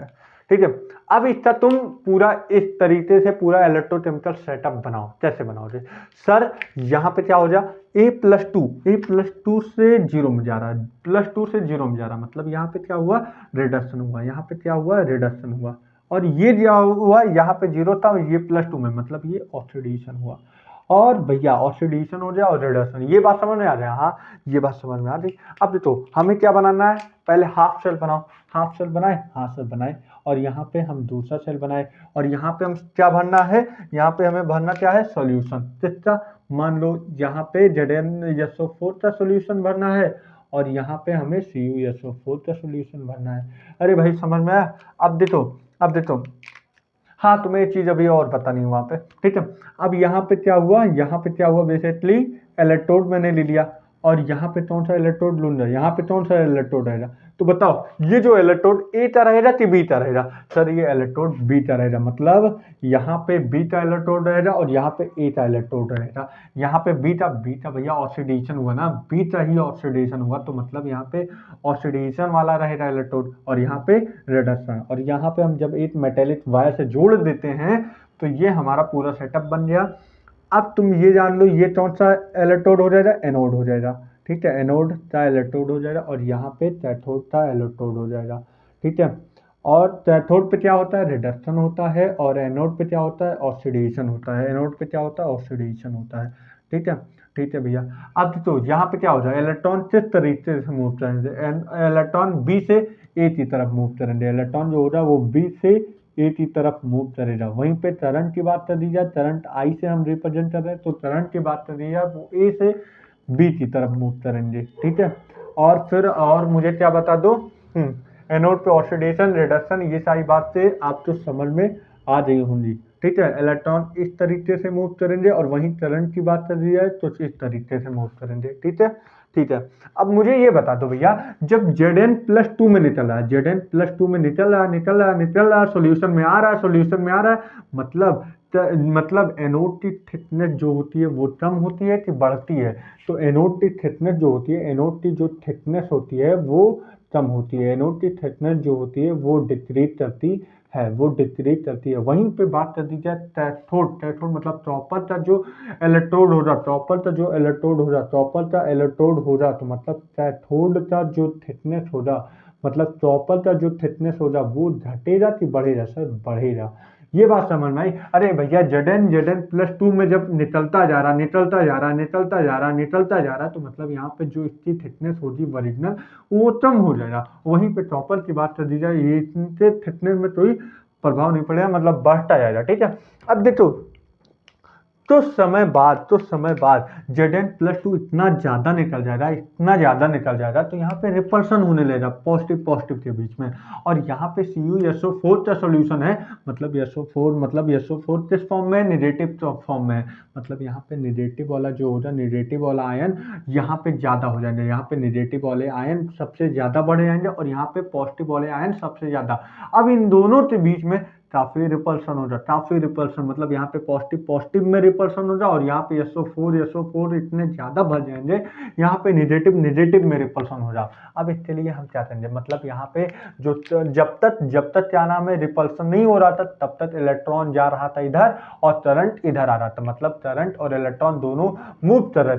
है। अब इसका तुम पूरा इस तरीके से पूरा इलेक्ट्रोकेमिकल सेटअप बनाओ। कैसे बनाओगे सर? यहाँ पे क्या हो जा, A+2 से 0 में जा रहा है, +2 से 0 में जा रहा है, मतलब यहाँ पे क्या हुआ, रिडक्शन हुआ, यहाँ पे क्या हुआ, रिडक्शन हुआ। और ये क्या हुआ, यहाँ पे 0 था, ये +2 में, मतलब ये ऑक्सीडेशन हुआ। और भैया ऑक्सीडेशन हो जाए और रिडक्शन, ये बात समझ में आ जाए? हाँ ये बात समझ में आ गई। अब देखो हमें क्या बनाना है, पहले हाफ शेल बनाओ, हाफ शेल बनाए और यहाँ पे हम दूसरा शेल बनाए और यहाँ पे हम क्या भरना है, यहाँ पे हमें भरना क्या है, सॉल्यूशन। किसका? मान लो यहाँ पे ZnSO4 का सॉल्यूशन भरना है और यहाँ पे हमें CuSO4 का सॉल्यूशन भरना है। अरे भाई समझ में आया? अब देखो हाँ तुम्हें ये चीज अभी और पता नहीं वहां पे, ठीक है। अब यहाँ पे क्या हुआ, बेसिकली इलेक्ट्रोड मैंने ले लिया और यहाँ पे कौन सा इलेक्ट्रोड लूंगा, यहाँ पे कौन सा इलेक्ट्रोड रहेगा। तो बताओ ये जो इलेक्ट्रोड एटा रहेगा कि बीटा रहेगा। सर ये इलेक्ट्रोड बीटा रहेगा, मतलब यहाँ पे बीटा इलेक्ट्रोड रहेगा और यहाँ पे एटा इलेक्ट्रोड रहेगा। यहाँ पे बीटा बीटा भैया ऑक्सीडेशन हुआ ना, बीटा ही ऑक्सीडेशन हुआ, तो मतलब यहाँ पे ऑक्सीडेशन वाला रहेगा इलेक्ट्रोड और यहाँ पे रिडक्शन। और यहाँ पे हम जब एक मेटेलिक वायर से जोड़ देते हैं तो ये हमारा पूरा सेटअप बन गया। अब तुम ये जान लो ये कौन सा इलेक्ट्रोड हो जाएगा, एनोड हो जाएगा। ठीक है, एनोड का इलेक्ट्रोड हो जाएगा और यहाँ पे कैथोड का इलेक्ट्रोड हो जाएगा। ठीक है, और कैथोड पे क्या होता है, रिडक्शन होता है, और एनोड पे क्या होता है, ऑक्सीडेशन होता है। एनोड पे क्या होता है, ऑक्सीडेशन होता है। ठीक है, ठीक है भैया। अब तो यहाँ पे क्या हो जाएगा, इलेक्ट्रॉन किस तरीके से मूव करेंगे, इलेक्ट्रॉन बी से ए की तरफ मूव करेंगे। इलेक्ट्रॉन जो होगा वो बी से ए की तरफ मूव करेगा। वहीं पे करंट की बात कर दी जाए, करंट आई से हम रिप्रेजेंट कर रहे हैं, तो करंट की बात कर दी जाए वो ए से बी की तरफ मूव करेंगे। ठीक है, और फिर और मुझे क्या बता दो, एनोड पे ऑक्सीडेशन रिडक्शन, ये सारी बातें आपको समझ में आ गई होंगी। ठीक है, इलेक्ट्रॉन इस तरीके से मूव करेंगे और वहीं करंट की बात कर दी जाए तो इस तरीके से मूव करेंगे। ठीक है, ठीक है। अब मुझे ये बता दो भैया, जब Zn+2 में निकल रहा है, Zn+2 में निकल रहा है, सोल्यूशन में आ रहा है, सोल्यूशन में आ रहा है, मतलब एनोड की थिकनेस जो होती है वो कम होती है कि बढ़ती है। तो एनोड की थिकनेस जो होती है, एनोड की जो थिकनेस होती है वो कम होती है। एनोड की थिकनेस जो होती है वो डिक्रीज करती है, वो डिक्रीज करती है। वहीं पे बात कर दी जाए कैथोड, कैथोड मतलब कॉपर का जो इलेक्ट्रोड हो रहा, कॉपर का जो इलेक्ट्रोड हो रहा, कॉपर का इलेक्ट्रोड हो रहा, तो मतलब कैथोड का जो थिकनेस हो रहा, मतलब कॉपर का जो थिकनेस हो रहा वो घटेगा कि बढ़ेगा, सर बढ़ेगा। ये बात समझ में आई। अरे भैया Zn+2 में जब निकलता जा रहा, निकलता जा रहा, निकलता जा रहा, निकलता जा रहा, तो मतलब यहाँ पे जो इसकी थिकनेस होगी ओरिजिनल वो कम हो जाएगा। वहीं पे कॉपर की बात कर दी जाए, ये इनके थिकनेस में कोई प्रभाव नहीं पड़ेगा, मतलब बढ़ता जाएगा। ठीक है, अब देखो कुछ समय बाद Zn+2 इतना ज़्यादा निकल जाएगा, इतना ज़्यादा निकल जाएगा, तो यहाँ पे रिपल्सन होने लगेगा पॉजिटिव पॉजिटिव के बीच में। और यहाँ पे CuSO4 का सोल्यूशन है, मतलब SO4 किस फॉर्म में, निगेटिव फॉर्म में है। मतलब यहाँ पे निगेटिव वाला जो होगा, निगेटिव वाला आयन यहाँ पे ज़्यादा हो जाएंगे, यहाँ पे निगेटिव वाले आयन सबसे ज़्यादा बढ़ जाएंगे और यहाँ पे पॉजिटिव वाले आयन सबसे ज़्यादा। अब इन दोनों के बीच में काफी रिपल्सन हो जाए, काफी रिपल्सन, मतलब यहाँ पे पॉजिटिव पॉजिटिव में रिपल्सन हो जाए और यहाँ पे SO4 इतने ज्यादा भर जाएंगे, यहाँ पे निगेटिव निगेटिव में रिपल्सन हो जाए। अब इसके लिए हम क्या करेंगे, मतलब यहाँ पे जो जब तक क्या नाम है रिपल्सन नहीं हो रहा था तब तक इलेक्ट्रॉन जा रहा था इधर और करंट इधर आ रहा था, मतलब करंट और इलेक्ट्रॉन दोनों मूव कर रहे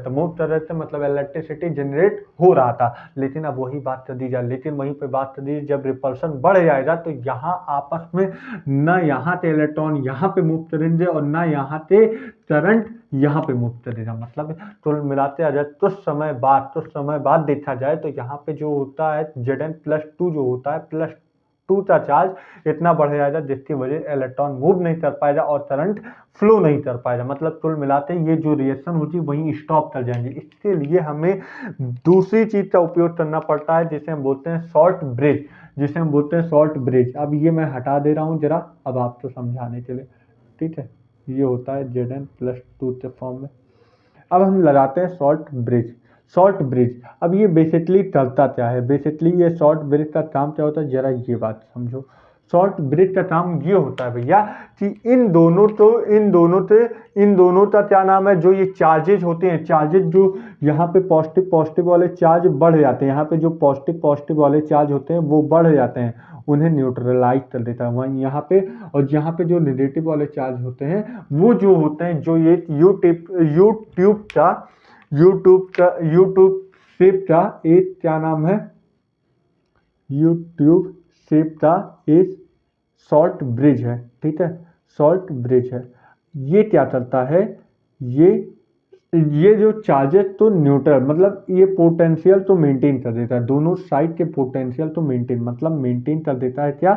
थे, मतलब इलेक्ट्रिसिटी जनरेट हो रहा था। लेकिन अब वही बात कर दी जाए, लेकिन वहीं पे बात कर दी, जब रिपल्सन बढ़ जाएगा तो यहाँ आपस में ना यहाँ से इलेक्ट्रॉन यहाँ पे मूव करेंगे और ना यहाँ से करंट यहाँ पे मूव करेगा। मतलब तो मिलाते आ जाए कुछ समय बाद देखा जाए तो यहाँ पे जो होता है Zn+2 जो होता है +2 का चार्ज इतना बढ़ जाएगा जिसकी वजह इलेक्ट्रॉन मूव नहीं कर पाएगा और करंट फ्लो नहीं कर पाएगा। मतलब कुल मिलाते ये जो रिएक्शन होती है वहीं स्टॉप कर जाएंगे। इसके लिए हमें दूसरी चीज का उपयोग करना पड़ता है जिसे हम बोलते हैं शॉर्ट ब्रिज। अब ये मैं हटा दे रहा हूँ जरा, अब आपको समझाने के लिए। ठीक है, ये होता है Zn+2 के फॉर्म में। अब हम लगाते हैं शॉर्ट ब्रिज। अब ये बेसिकली करता क्या है, बेसिकली ये शॉर्ट ब्रिज का काम क्या होता है, जरा ये बात समझो। शॉर्ट ब्रिज का काम ये होता है भैया कि इन दोनों का क्या नाम है, जो ये चार्जेज होते हैं, चार्जेज जो यहाँ पे पॉजिटिव वाले चार्ज बढ़ जाते हैं, यहाँ पे जो पॉजिटिव वाले चार्ज होते हैं वो बढ़ जाते हैं, उन्हें न्यूट्रलाइज कर देता है वहीं यहाँ पे। और यहाँ पे जो नेगेटिव वाले चार्ज होते हैं वो जो होते हैं, जो ये यूट्यूब शेप का एक क्या नाम है, यूट्यूब शेप का एक शॉर्ट ब्रिज है। ठीक है, शॉर्ट ब्रिज है। ये क्या करता है, ये जो चार्जेस तो न्यूट्रल, मतलब ये पोटेंशियल तो मेंटेन कर देता है, दोनों साइड के पोटेंशियल तो मेंटेन कर देता है क्या,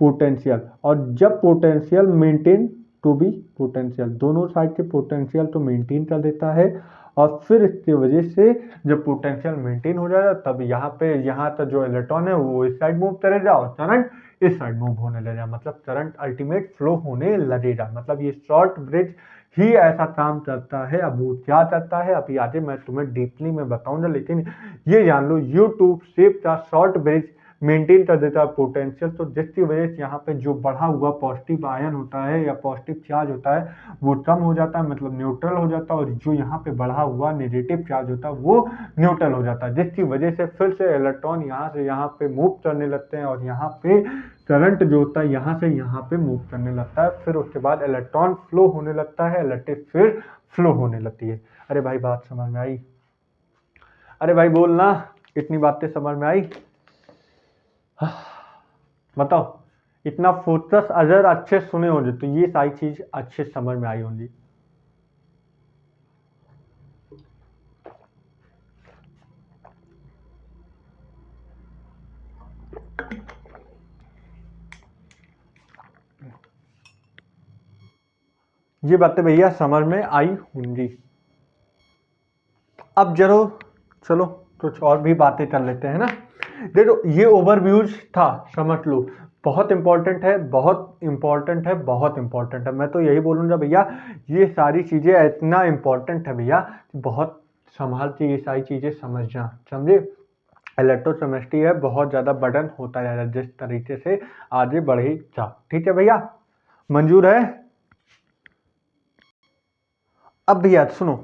पोटेंशियल। और जब potential maintain to be potential, दोनों साइड के पोटेंशियल तो मेंटेन कर देता है। और फिर इसकी वजह से जब पोटेंशियल मेंटेन हो जाएगा तब यहाँ तक जो इलेक्ट्रॉन है वो इस साइड मूव करेगा और करंट इस साइड मूव होने लगेगा, मतलब करंट अल्टीमेट फ्लो होने लगेगा। मतलब ये शॉर्ट ब्रिज ही ऐसा काम करता है। अब वो क्या करता है अभी आगे मैं तुम्हें डीपली में बताऊंगा, लेकिन ये जान लो यूट्यूब शेप का शॉर्ट ब्रिज मेंटेन कर देता है पोटेंशियल। तो जिसकी वजह से यहाँ पे जो बढ़ा हुआ पॉजिटिव आयन होता है या पॉजिटिव चार्ज होता है वो कम हो जाता है, मतलब न्यूट्रल हो जाता है, और जो यहाँ पे बढ़ा हुआ नेगेटिव चार्ज होता है वो न्यूट्रल हो जाता है, जिसकी वजह से फिर से इलेक्ट्रॉन यहाँ से यहाँ पे मूव करने लगते हैं और यहाँ पे करंट जो होता है यहाँ से यहाँ पे मूव करने लगता है। फिर उसके बाद इलेक्ट्रॉन फ्लो होने लगता है, इलेक्ट्रिक फील्ड फ्लो होने लगती है। अरे भाई बात समझ में आई? अरे भाई बोलना, इतनी बातें समझ में आई? बताओ, इतना फोकस अगर अच्छे सुने होंगे तो ये सारी चीज अच्छे समझ में आई होंगी। ये बातें भैया समझ में आई होंगी। अब जरो चलो कुछ और भी बातें कर लेते हैं ना। देखो ये ओवरव्यूज था, समझ लो, बहुत इंपॉर्टेंट है, बहुत इंपॉर्टेंट है, बहुत इंपॉर्टेंट है। मैं तो यही बोलूंगा भैया ये सारी चीजें इतना इंपॉर्टेंट है भैया, बहुत संभाल के ये सारी चीजें समझना, समझे। इलेक्ट्रोकेमिस्ट्री है, बहुत ज़्यादा बर्डन होता जा रहा है जिस तरीके से आगे बढ़ी जा। ठीक है भैया, मंजूर है? अब भैया सुनो,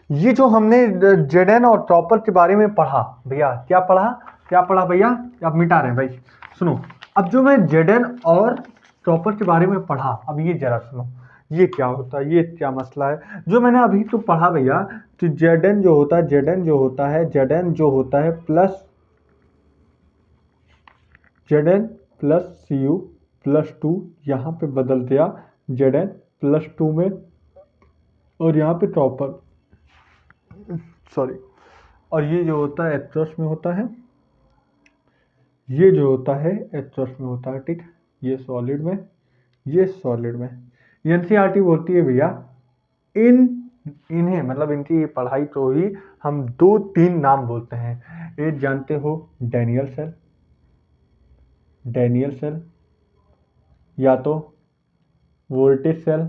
ये जो हमने जेडन और टॉपर के बारे में पढ़ा भैया, क्या पढ़ा, क्या पढ़ा भैया? अब मिटा रहे हैं भाई, सुनो। अब जो मैं जेडन और टॉपर के बारे में पढ़ा, अब ये जरा सुनो, ये क्या होता है, ये क्या मसला है जो मैंने अभी तो पढ़ा भैया कि जेडन जो होता है, जेडन जो होता है, जेडन जो होता है plus Z N plus C U plus 2 यहाँ पे बदल दिया जेडन प्लस 2 में, और यहाँ पे टॉपर, सॉरी, और ये जो होता है एथरस में होता है, ये जो होता है एथरस में होता है, ठीक। ये सॉलिड में, ये सॉलिड में। एनसीईआरटी बोलती है भैया इन्हें मतलब इनकी पढ़ाई को ही हम 2-3 नाम बोलते हैं। एक जानते हो डैनियल सेल, डैनियल सेल, या तो वोल्टेज सेल,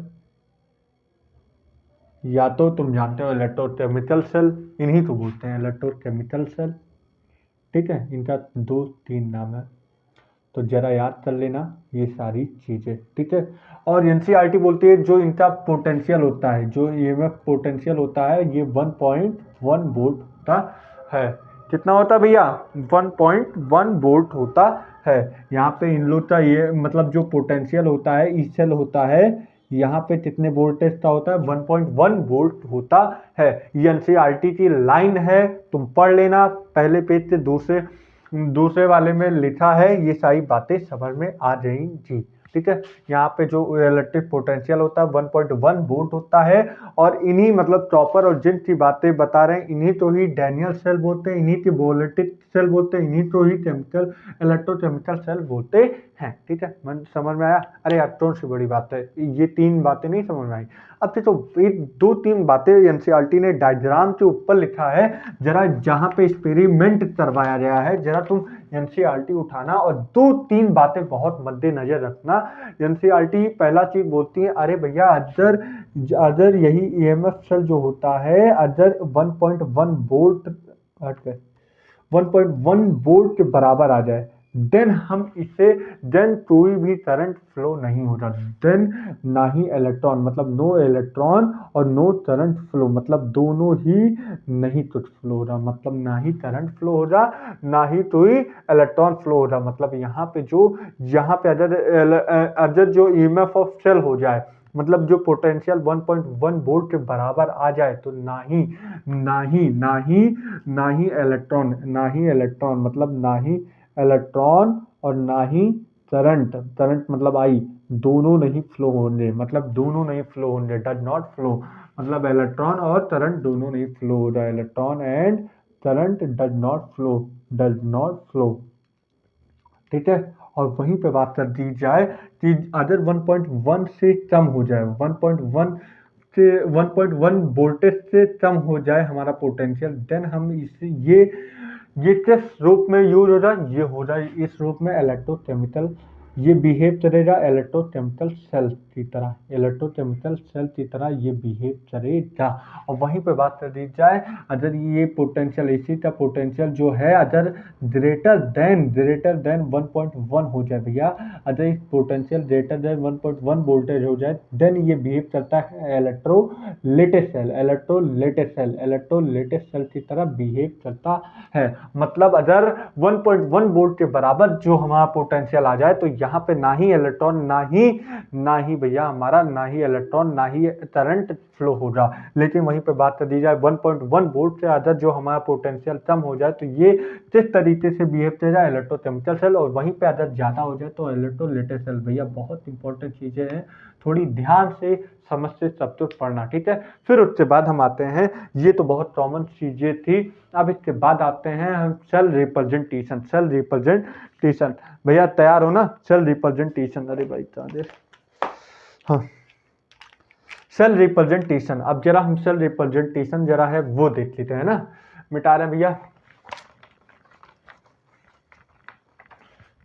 या तो तुम जानते हो इलेक्ट्रोकेमिकल सेल, इन्हीं को बोलते हैं इलेक्ट्रोकेमिकल सेल। ठीक है, इनका 2-3 नाम है, तो जरा याद कर लेना ये सारी चीजें, ठीक है। और एनसीईआरटी बोलती है जो इनका पोटेंशियल होता है, जो ईएमएफ पोटेंशियल होता है, ये 1.1 वोल्ट होता है। कितना होता है भैया? 1.1 वोल्ट होता है। यहाँ पे इन लोग का ये मतलब जो पोटेंशियल होता है, ई सेल होता है, यहाँ पे कितने वोल्टेज का होता है? 1.1 वोल्ट होता है। ये एनसीईआरटी की लाइन है, तुम पढ़ लेना, पहले पेज से दूसरे वाले में लिखा है, ये सारी बातें समझ में आ जाएंगी। ठीक है, यहाँ पे जो इलेक्ट्रिक पोटेंशियल होता है 1.1 वोल्ट होता है, और इन्हीं मतलब टॉपर और जिन की बातें बता रहे हैं इन्हीं तो ही डैनियल सेल बोलते हैं, इन्हीं की वोल्टेज सेल बोलते हैं, इन्हीं तो ही केमिकल इलेक्ट्रोकेमिकल सेल बोलते हैं। ठीक है, मन समझ में आया? अरे यार कौन सी बड़ी बात है, ये 3 बातें नहीं समझ में आई? अब तो एक 2-3 बातें एनसीईआरटी ने डायग्राम के ऊपर लिखा है, जरा जहां पे एक्सपेरिमेंट करवाया गया है, जरा तुम एनसीईआरटी उठाना और 2-3 बातें बहुत मद्देनजर रखना। एनसीईआरटी पहला चीज बोलती है, अरे भैया अगर यही ईएमएफ सेल जो होता है अगर 1.1 वोल्ट 1.1 वोल्ट के बराबर आ जाए, देन कोई भी करंट फ्लो नहीं होगा, देन ना ही इलेक्ट्रॉन, मतलब नो इलेक्ट्रॉन और नो करंट फ्लो, मतलब दोनों ही नहीं कुछ फ्लो हो रहा, मतलब ना ही करंट फ्लो हो रहा, ना ही कोई इलेक्ट्रॉन फ्लो हो रहा। मतलब यहाँ पे अगर जो ईएमएफ ऑफ सेल हो जाए, मतलब जो पोटेंशियल 1.1 वोल्ट के बराबर आ जाए, तो ना ही इलेक्ट्रॉन मतलब ना ही इलेक्ट्रॉन और ना ही करंट मतलब आई, दोनों नहीं फ्लो होंगे, मतलब दोनों नहीं फ्लो होंगे, डज नॉट फ्लो, मतलब इलेक्ट्रॉन और करंट दोनों नहीं फ्लो हो रहा है, electron and current does not flow. ठीक है, और वहीं पे बात कर दी जाए कि अगर 1.1 से कम हो जाए, 1.1 वोल्टेज से कम हो जाए हमारा पोटेंशियल, देन हम ये किस रूप में यूज हो रहा है? ये हो रहा है इस रूप में इलेक्ट्रोकेमिकल ये बिहेव करेगा इलेक्ट्रोकेमिकल सेल की तरह, इलेक्ट्रोकेमिकल सेल की तरह ये बिहेव करेगा। और वहीं पे बात कर दी जाए, अगर ये पोटेंशियल एसी का पोटेंशियल जो है अगर ग्रेटर देन 1.1 हो जाए भैया, अगर इस पोटेंशियल ग्रेटर देन 1.1 वोल्टेज हो जाए, देन ये बिहेव करता है इलेक्ट्रोलाइटिक सेल की तरह बिहेव करता है। मतलब अगर 1.1 वोल्ट के बराबर जो हमारा पोटेंशियल आ जाए, तो यहाँ पे ना ही इलेक्ट्रॉन ना ही भैया हमारा ना ही इलेक्ट्रॉन ना ही करंट फ्लो होगा। लेकिन वहीं पे बात कर दी जाए 1.1 वोल्ट से अदर जो हमारा पोटेंशियल कम हो जाए, तो ये किस तरीके से बिहेव करेगा इलेक्ट्रोकेमिकल सेल, और वहीं पे अदर ज्यादा हो जाए तो इलेक्ट्रोलाइटिक सेल। भैया बहुत इंपॉर्टेंट चीजें हैं, थोड़ी ध्यान से समझ से सब कुछ पढ़ना, ठीक है। फिर उसके बाद हम आते हैं, ये तो बहुत कॉमन चीजें थी। अब इसके बाद आते हैं हम सेल रिप्रेजेंटेशन। भैया तैयार हो ना? सेल रिप्रेजेंटेशन, अरे भाई हाँ, सेल रिप्रेजेंटेशन। अब जरा हम सेल रिप्रेजेंटेशन जरा है वो देख लेते हैं ना, मिटा रहे हैं भैया,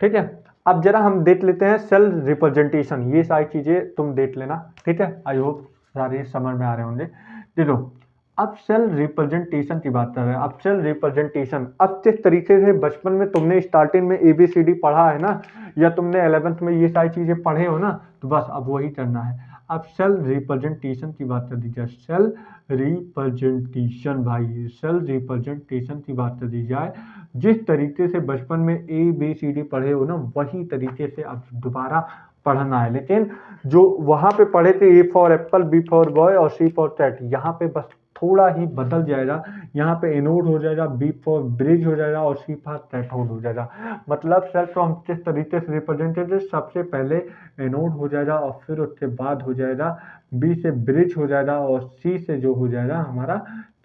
ठीक है। अब जरा हम देख लेते हैं सेल रिप्रेजेंटेशन, ये सारी चीजें तुम देख लेना, ठीक है। आई होप सारे समझ में आ रहे होंगे। देखो अब सेल रिप्रेजेंटेशन की बात कर रहे हैं। अब सेल रिप्रेजेंटेशन, अब जिस तरीके से बचपन में तुमने स्टार्टिंग में ABCD पढ़ा है ना, या तुमने 11th में ये सारी चीजें पढ़े हो ना, तो बस अब वही करना है। अब सेल रिप्रेजेंटेशन की बात कर दी जाए, सेल रिप्रेजेंटेशन भाई, सेल रिप्रेजेंटेशन की बात कर दी जाए, जिस तरीके से बचपन में ABCD पढ़े हो ना, वही तरीके से अब दोबारा पढ़ना है। लेकिन जो वहां पे पढ़े थे A for Apple, B for boy और C फॉर कैट, यहाँ पे बस थोड़ा ही बदल जाएगा। यहाँ पे एनोड हो जाएगा, B फॉर ब्रिज हो जाएगा और C फॉर कैथोड हो जाएगा। मतलब सेल को हम किस तरीके से रिप्रेजेंट करते हैं, सबसे पहले एनोड हो जाएगा और फिर उसके बाद हो जाएगा B से ब्रिज हो जाएगा और C से जो हो जाएगा हमारा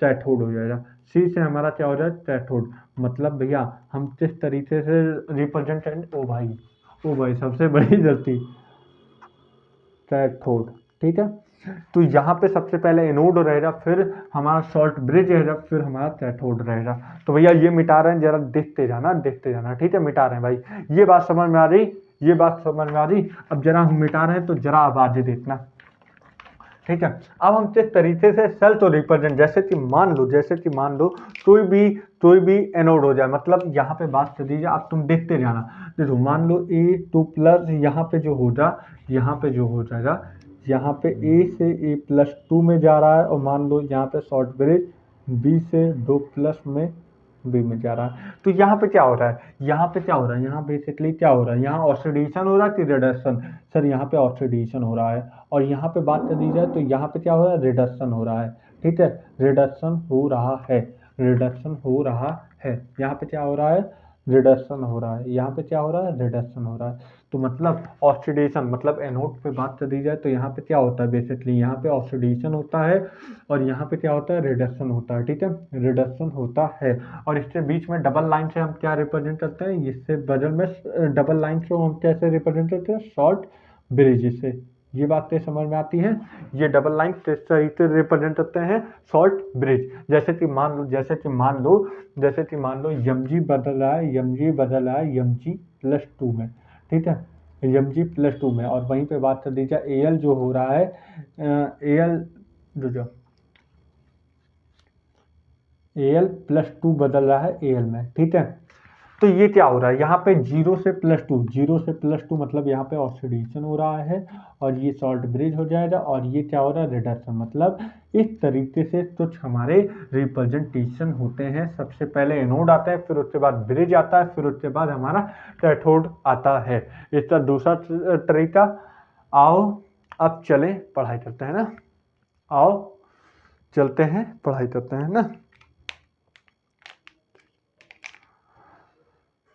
कैथोड हो जाएगा। C से हमारा क्या हो जाएगा, कैथोड। मतलब भैया हम किस तरीके से रिप्रेजेंट, ओ भाई सबसे बड़ी गलती, कैथोड, ठीक है। तो यहाँ पे सबसे पहले एनोड रहेगा, फिर हमारा शॉर्ट ब्रिज रहेगा, फिर हमारा कैथोड रहेगा। तो भैया ये मिटा रहे हैं, जरा देखते जाना, ठीक है। मिटा रहे हैं भाई, ये बात समझ में आ रही, ये बात समझ में आ रही। अब जरा हम मिटा रहे हैं तो जरा अब आगे देखना, ठीक है। अब हम किस तरीके से सेल तो रिप्रेजेंट, जैसे कि मान लो कोई भी एनोड हो जाए, मतलब यहाँ पे बात कर दीजिए, आप तुम देखते जाना। देखो मान लो A2+ यहाँ पे जो हो जाएगा, यहाँ पे A से A+2 में जा रहा है, और मान लो यहाँ पे शॉर्ट ब्रिज B से 2+ में B में जा रहा है। तो यहाँ पे क्या हो रहा है, यहाँ बेसिकली क्या हो रहा है, यहाँ ऑक्सीडेशन हो रहा है कि रिडक्शन? सर यहाँ पे ऑक्सीडेशन हो रहा है। और यहाँ पे बात कर दी जाए तो यहाँ पे क्या हो रहा है, रिडक्शन हो रहा है, ठीक है। रिडक्शन हो रहा है, यहाँ पे क्या हो रहा है, रिडक्शन हो रहा है, यहाँ पे क्या हो रहा है, रिडक्शन हो रहा है। तो मतलब ऑक्सीडेशन, मतलब एनोड पे बात कर दी जाए तो यहाँ पे क्या होता है, बेसिकली यहाँ पे ऑक्सीडेशन होता है और यहाँ पे क्या होता है, रिडक्शन होता है, ठीक है। रिडक्शन होता है। और इसके बीच में डबल लाइन से हम क्या रिप्रेजेंट करते हैं, इससे बदल में डबल लाइन से हम कैसे रिप्रेजेंट करते हैं, शॉर्ट ब्रिज से। ये बातें समझ में आती हैं। ये डबल लाइन किस तरीके से रिप्रेजेंट करते हैं, शॉर्ट ब्रिज। जैसे कि मान लो mg बदल रहा है mg+2 में, ठीक है, mg+2 में। और वहीं पे बात कर दीजिए Al जो हो रहा है, Al+2 बदल रहा है Al में, ठीक है। तो ये क्या हो रहा है, यहाँ पे 0 से +2 मतलब यहाँ पे ऑक्सीडेशन हो रहा है, और ये शॉर्ट ब्रिज हो जाएगा, और ये क्या हो रहा है, रिडक्शन। मतलब इस तरीके से कुछ हमारे रिप्रेजेंटेशन होते हैं। सबसे पहले एनोड आता है, फिर उसके बाद ब्रिज आता है, फिर उसके बाद हमारा कैथोड आता है। इसका दूसरा तरीका, आओ अब चलें पढ़ाई करते हैं ना, आओ चलते हैं पढ़ाई करते हैं ना।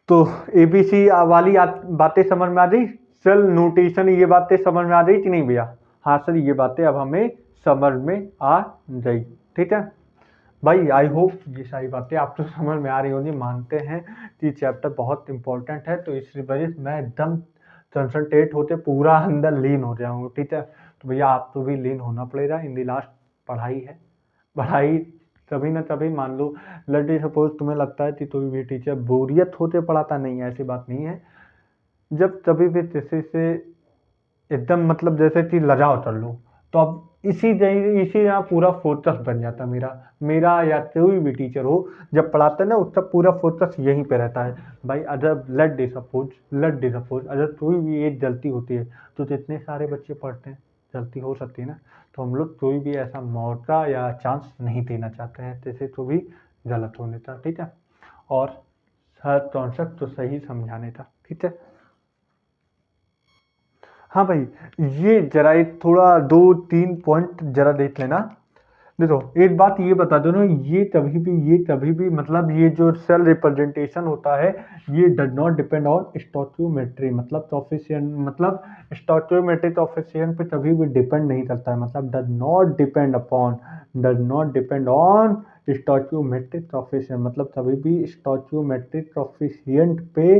तो ABC वाली बातें समझ में आ गई, सेल नोटेशन ये बातें समझ में आ गई कि नहीं भैया? हाँ सर ये बातें अब हमें समझ में आ गई, ठीक है भाई। आई होप ये सारी बातें आपको समझ में आ रही होंगी। मानते हैं कि चैप्टर बहुत इंपॉर्टेंट है, तो इस वजह से मैं एकदम कंसंट्रेट होते पूरा अंदर लीन हो जाऊंगा, ठीक है। तो भैया आपको भी लीन होना पड़ेगा, इन दी लास्ट पढ़ाई है। पढ़ाई कभी ना कभी, मान लो लेट सपोज तुम्हें लगता है कि कोई भी टीचर बोरियत होते पढ़ाता, नहीं ऐसी बात नहीं है। जब कभी भी किसी से एकदम मतलब जैसे कि लगाव कर लो, तो अब इसी यहाँ पूरा फोकस बन जाता मेरा मेरा या कोई भी टीचर हो, जब पढ़ाते हैं ना उसका पूरा फोकस यहीं पे रहता है। भाई अगर लेट डे सपोज अगर कोई भी एक गलती होती है, तो जितने सारे बच्चे पढ़ते हैं गलती हो सकती है ना, तो हम लोग कोई भी ऐसा मौका या चांस नहीं देना चाहते हैं जैसे तो भी गलत होने का, ठीक है। और हर कॉन्सेप्ट तो सही समझाने का, ठीक है। हाँ भाई, ये जरा एक थोड़ा 2-3 पॉइंट जरा देख लेना। देखो एक बात ये बता दो ना, ये कभी भी मतलब ये जो सेल रिप्रेजेंटेशन होता है, ये डज नॉट डिपेंड ऑन स्टोचियोमेट्री, मतलब कोफिशिएंट, मतलब स्टोचियोमेट्री कोफिशिएंट पे कभी भी डिपेंड नहीं करता है, मतलब does not depend on stoichiometric coefficient, मतलब कभी भी स्टोचियोमेट्रिक कोफिशिएंट पे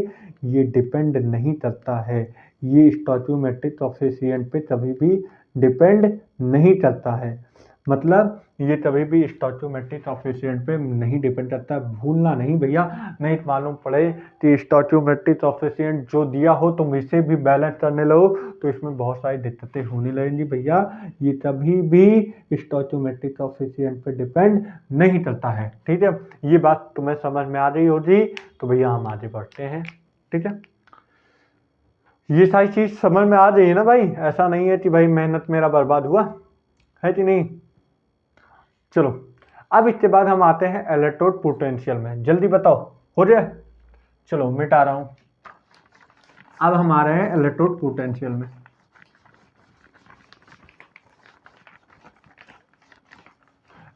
ये डिपेंड नहीं करता है। ये स्टोचियोमेट्रिक कोफिशिएंट पे कभी भी डिपेंड नहीं करता है, मतलब ये कभी भी स्टोचियोमेट्रिक कोफिशिएंट पे नहीं डिपेंड करता। भूलना नहीं भैया, नहीं मालूम पड़े कि स्टोचियोमेट्रिक कोफिशिएंट जो दिया हो तुम इसे भी बैलेंस करने लगो, तो इसमें बहुत सारी दिक्कतें होने लगेंगी भैया। ये कभी भी स्टोचियोमेट्रिक कोफिशिएंट पे डिपेंड नहीं करता है, ठीक है। ये बात तुम्हें समझ में आ रही होगी, तो भैया हम आगे बढ़ते हैं, ठीक है। ये सारी चीज समझ में आ रही है ना भाई, ऐसा नहीं है कि भाई मेहनत मेरा बर्बाद हुआ है कि नहीं। चलो अब इसके बाद हम आते हैं इलेक्ट्रोड पोटेंशियल में, जल्दी बताओ हो जाए। चलो मिटा रहा हूं। अब हम आ रहे हैं इलेक्ट्रोड पोटेंशियल में।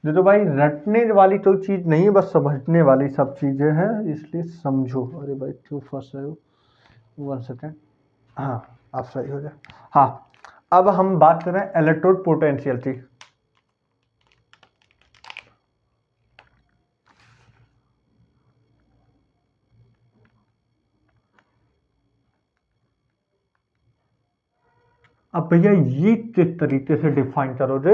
देखो भाई, रटने वाली तो चीज नहीं है, बस समझने वाली सब चीजें हैं, इसलिए समझो। अरे भाई क्यों फंस रहे हो, 1 सेकेंड। हाँ आप सही हो जाए। हाँ, अब हम बात कर रहे हैं इलेक्ट्रोड पोटेंशियल की। अब भैया ये किस तरीके से डिफाइन करोगे,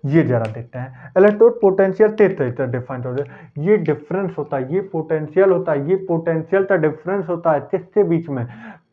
ये जरा देखते हैं। इलेक्ट्रोड पोटेंशियल किस तरीके से डिफाइन करोगे, ये डिफरेंस होता है, ये पोटेंशियल होता है, ये पोटेंशियल का डिफरेंस होता है किसके बीच में,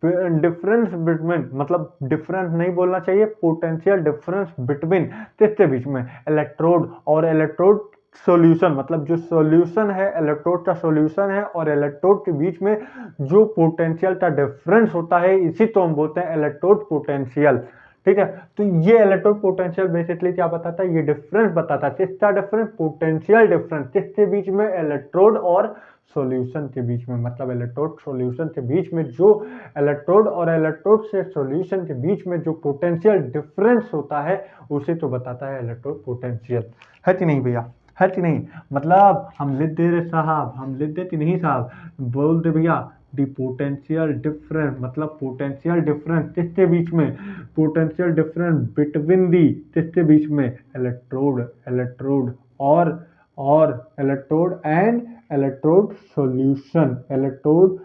डिफरेंस बिटवीन, मतलब डिफरेंस नहीं बोलना चाहिए, पोटेंशियल डिफरेंस बिटवीन किसके बीच में, इलेक्ट्रोड और इलेक्ट्रोड सॉल्यूशन, मतलब जो सॉल्यूशन है इलेक्ट्रोड का सॉल्यूशन है और इलेक्ट्रोड के बीच में जो पोटेंशियल का डिफरेंस होता है, इसी तो हम बोलते हैं इलेक्ट्रोड पोटेंशियल, ठीक है। तो ये इलेक्ट्रोड पोटेंशियल बेसिकली क्या बताता है, ये डिफरेंस बताता है, किसका डिफरेंस, पोटेंशियल डिफरेंस, किसके बीच में, इलेक्ट्रोड और सॉल्यूशन के बीच में, मतलब इलेक्ट्रोड सॉल्यूशन के बीच में जो इलेक्ट्रोड और इलेक्ट्रोड से सॉल्यूशन के बीच में जो पोटेंशियल डिफरेंस होता है, उसे तो बताता है इलेक्ट्रोड पोटेंशियल, है कि नहीं भैया, है कि नहीं। मतलब हम लिख दे रहे साहब, हम लिख दे कि नहीं साहब, बोल दे भैया दी पोटेंशियल डिफरेंस, मतलब पोटेंशियल डिफरेंस किसके बीच में, पोटेंशियल डिफरेंस बिटवीन दी किसके बीच में, इलेक्ट्रोड इलेक्ट्रोड और electrode and electrode solution, electrode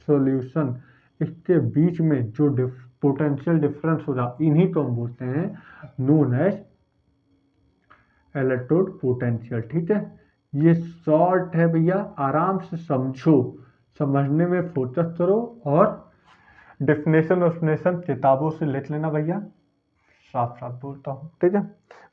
solution, इसके बीच में जो पोटेंशियल डिफरेंस होगा, इन्हीं को हम बोलते हैं नोन एज इलेक्ट्रोड पोटेंशियल, ठीक है। ये शॉर्ट है भैया, आराम से समझो, समझने में फोकस करो, और डेफिनेशन किताबों से लिख लेना भैया, साफ साफ बोलता हूँ, ठीक है।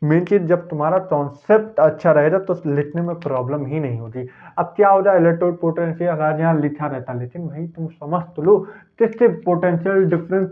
मेन चीज जब तुम्हारा कॉन्सेप्ट अच्छा रहेगा तो लिखने में प्रॉब्लम ही नहीं होगी। अब क्या हो जाए, इलेक्ट्रोड पोटेंशियल आज यहाँ लिखा रहता, लेकिन भाई तुम समझ तो लो किससे पोटेंशियल डिफरेंस,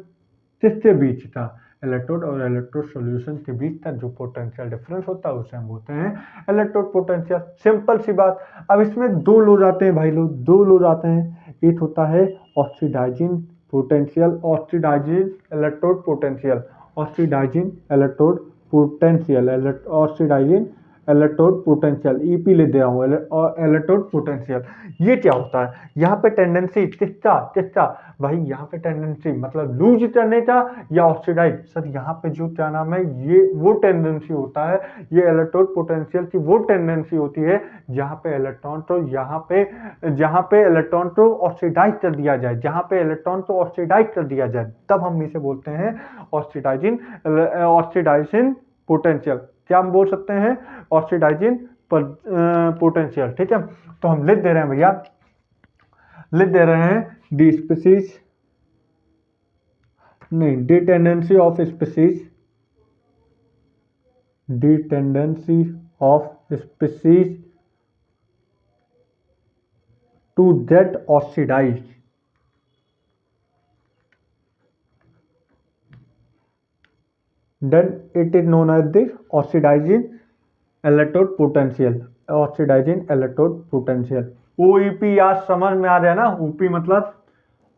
किसके बीच था, इलेक्ट्रोड और इलेक्ट्रोड सॉल्यूशन के बीच का जो पोटेंशियल डिफरेंस होता है उसे हम बोलते हैं इलेक्ट्रोड पोटेंशियल, सिंपल सी बात। अब इसमें दो लोग आते हैं भाई लोग, दो लोग आते हैं, एक होता है oxidising potential, oxidising electrode potential, oxidising electrode potential, oxidising electrode potential, E P ले दे रहा हूँ, इलेक्ट्रोड पोटेंशियल। ये क्या होता है, यहाँ पे टेंडेंसी किसका किसका, भाई यहाँ पे टेंडेंसी मतलब लूज करने का या ऑक्सीडाइज, सर यहाँ पे जो क्या नाम है, ये वो टेंडेंसी होता है, ये इलेक्ट्रोड पोटेंशियल की वो टेंडेंसी होती है जहाँ पे इलेक्ट्रॉन तो जहाँ पे इलेक्ट्रॉन को ऑक्सीडाइज कर दिया जाए, जहाँ पे इलेक्ट्रॉन को ऑक्सीडाइज कर दिया जाए, तब हम इसे बोलते हैं ऑक्सीडाइजिंग पोटेंशियल। क्या हम बोल सकते हैं, ऑक्सीडाइजिंग पोटेंशियल, ठीक है। तो हम लिख दे रहे हैं भैया लिख दे रहे हैं दी स्पीसीज, नहीं, the tendency of species, the tendency of species to get oxidise, then it is known as the oxidizing electrode potential, oxidizing electrode potential। OEP आज समझ में आ रहा है ना, OP मतलब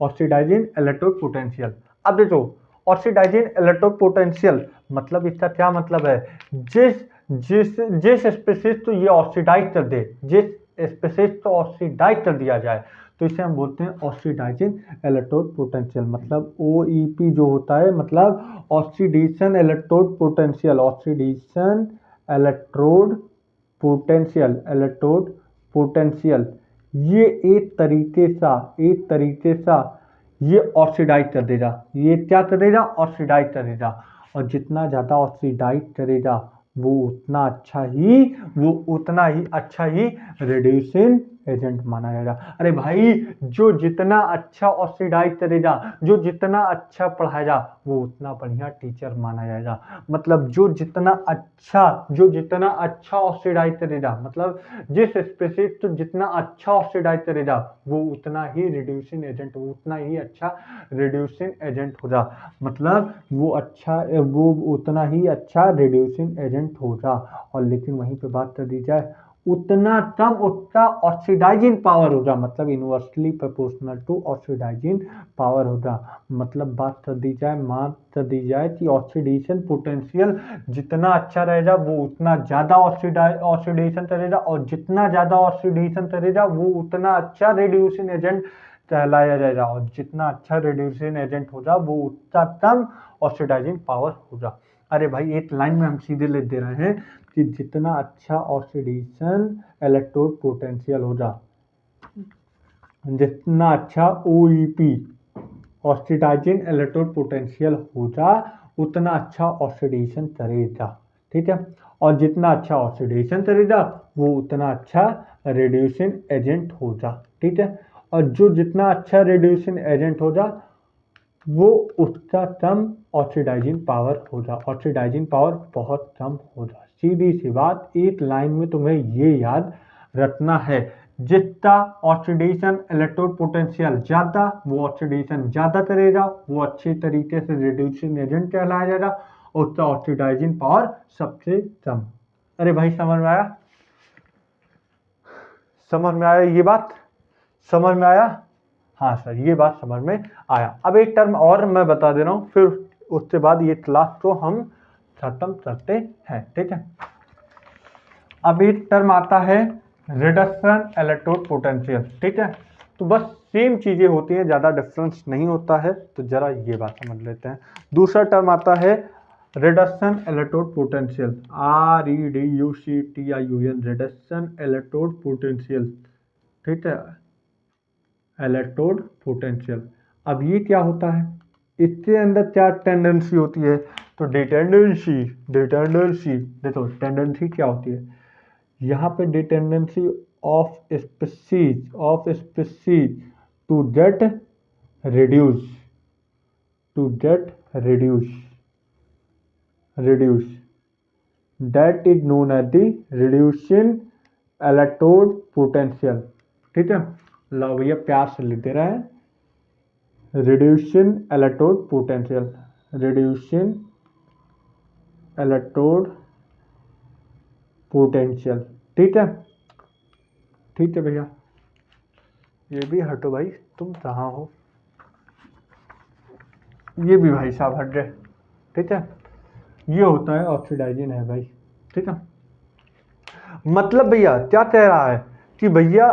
ऑक्सीडाइजिंग इलेक्ट्रोड पोटेंशियल। अब देखो ऑक्सीडाइजिंग इलेक्ट्रोड पोटेंशियल मतलब इसका क्या मतलब है, जिस जिस जिस स्पीसीज तो ये ऑक्सीडाइज कर दे, जिस स्पीसीज तो ऑक्सीडाइज कर दिया जाए, तो इसे हम बोलते हैं ऑक्सीडाइजिंग इलेक्ट्रोड पोटेंशियल। मतलब OEP जो होता है मतलब oxidation electrode potential, oxidation electrode potential, electrode potential, ये एक तरीके सा ये ऑक्सीडाइज कर देगा, ये क्या करेगा, ऑक्सीडाइज करेगा। और जितना ज़्यादा ऑक्सीडाइज करेगा वो उतना ही अच्छा ही रिड्यूसिंग एजेंट माना जाएगा। अरे भाई जो जितना अच्छा ऑक्सीडाइज करेगा, जो जितना अच्छा पढ़ाएगा, वो उतना बढ़िया टीचर माना जाएगा। मतलब जो जितना अच्छा ऑक्सीडाइज करेगा, मतलब जिस स्पीसीज तो जितना अच्छा ऑक्सीडाइज करेगा वो उतना ही रिड्यूसिंग एजेंट, उतना ही अच्छा रिड्यूसिंग एजेंट होगा। मतलब वो उतना ही अच्छा रिड्यूसिंग एजेंट होगा। और लेकिन वहीं पे बात कर दी जाए, उतना कम उसका ऑक्सीडाइजिंग पावर होगा, मतलब inversely proportional to oxidising power होगा। मतलब बात कर दी जाए कि ऑक्सीडेशन पोटेंशियल जितना अच्छा रहेगा वो उतना ज़्यादा ऑक्सीडेशन करेगा, और जितना ज़्यादा ऑक्सीडेशन करेगा वो उतना अच्छा रिड्यूसिंग एजेंट कहलाया जाएगा, और जितना अच्छा रिड्यूसिंग एजेंट होगा वो उतना कम ऑक्सीडाइजिंग पावर होगा। अरे भाई एक लाइन में हम सीधे लिख दे रहे हैं कि जितना अच्छा ऑक्सीडेशन इलेक्ट्रोड पोटेंशियल होगा, जितना अच्छा OEP ऑक्सीडाइजिंग इलेक्ट्रोड पोटेंशियल होगा, उतना अच्छा ऑक्सीडेशन करेगा। ठीक है, और जितना अच्छा ऑक्सीडेशन करेगा वो उतना अच्छा रिड्यूसिंग एजेंट होगा। ठीक है, और जो जितना अच्छा रिड्यूसिंग एजेंट होगा वो उसका कम ऑक्सीडाइजिंग पावर होगा, ऑक्सीडाइजिंग पावर बहुत कम होगा। सीधी सी बात, एक लाइन में तुम्हें ये याद रखना है, जितना ऑक्सीडेशन इलेक्ट्रोड पोटेंशियल ज़्यादा, वो ऑक्सीडेशन ज़्यादा करेगा, वो अच्छे तरीके से रिड्यूसिंग एजेंट कहलाया जाएगा, और उसका ऑक्सीडाइजिंग पावर सबसे कम। अरे भाई समझ में आया, ये बात समझ में आया? हाँ सर, ये बात समझ में आया। अब एक टर्म और मैं बता दे रहा हूँ, फिर उसके बाद ये क्लास को हम खत्म करते हैं। ठीक है, अब एक टर्म आता है रिडक्शन इलेक्ट्रोड पोटेंशियल। ठीक है, तो बस सेम चीज़ें होती हैं, ज़्यादा डिफरेंस नहीं होता है, तो ज़रा ये बात समझ लेते हैं। दूसरा टर्म आता है reduction electrode potential, REDUCTION, reduction electrode potential. ठीक है, इलेक्ट्रोड पोटेंशियल। अब ये क्या होता है, इसके अंदर क्या टेंडेंसी होती है, तो डिटेंडेंसी देखो टेंडेंसी क्या होती है, यहाँ पे tendency of species to get reduce that is known as the reducing electrode potential. ठीक है, लो भैया प्यार से लिख दे रहे हैं, reducing electrode potential, reducing electrode potential. ठीक है, ठीक है भैया, ये भी हटो भाई, तुम कहाँ हो, ये भी भाई साहब हट गए। ठीक है, ये होता है ऑक्सीडाइजिंग है भाई। ठीक है, मतलब भैया क्या कह रहा है कि भैया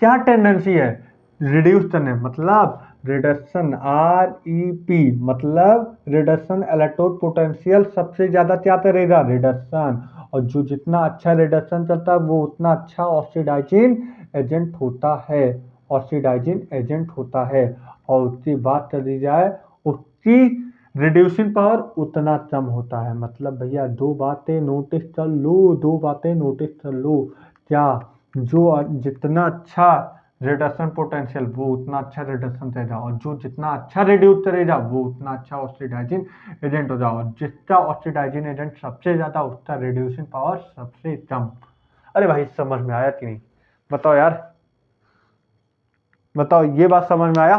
क्या टेंडेंसी है, रिड्यूस करने, मतलब रिडक्शन, REP मतलब रिडक्शन इलेक्ट्रोड पोटेंशियल सबसे ज़्यादा क्या करेगा, रिडक्शन, और जो जितना अच्छा रिडक्शन करता है वो उतना अच्छा ऑक्सीडाइजिंग एजेंट होता है, और उसकी बात कर दी जाए उसकी रिड्यूसिंग पावर उतना कम होता है। मतलब भैया दो बातें नोटिस कर लो, क्या, जो जितना अच्छा रिडक्शन पोटेंशियल वो उतना अच्छा रिडक्शन करेगा, और जो जितना अच्छा रिड्यूस करेगा वो उतना अच्छा ऑक्सीडाइजिंग एजेंट हो जाएगा, और जितना ऑक्सीडाइजिंग एजेंट सबसे ज़्यादा उसका रिड्यूसिंग पावर सबसे कम। अरे भाई समझ में आया कि नहीं? बताओ यार, बताओ ये बात समझ में आया?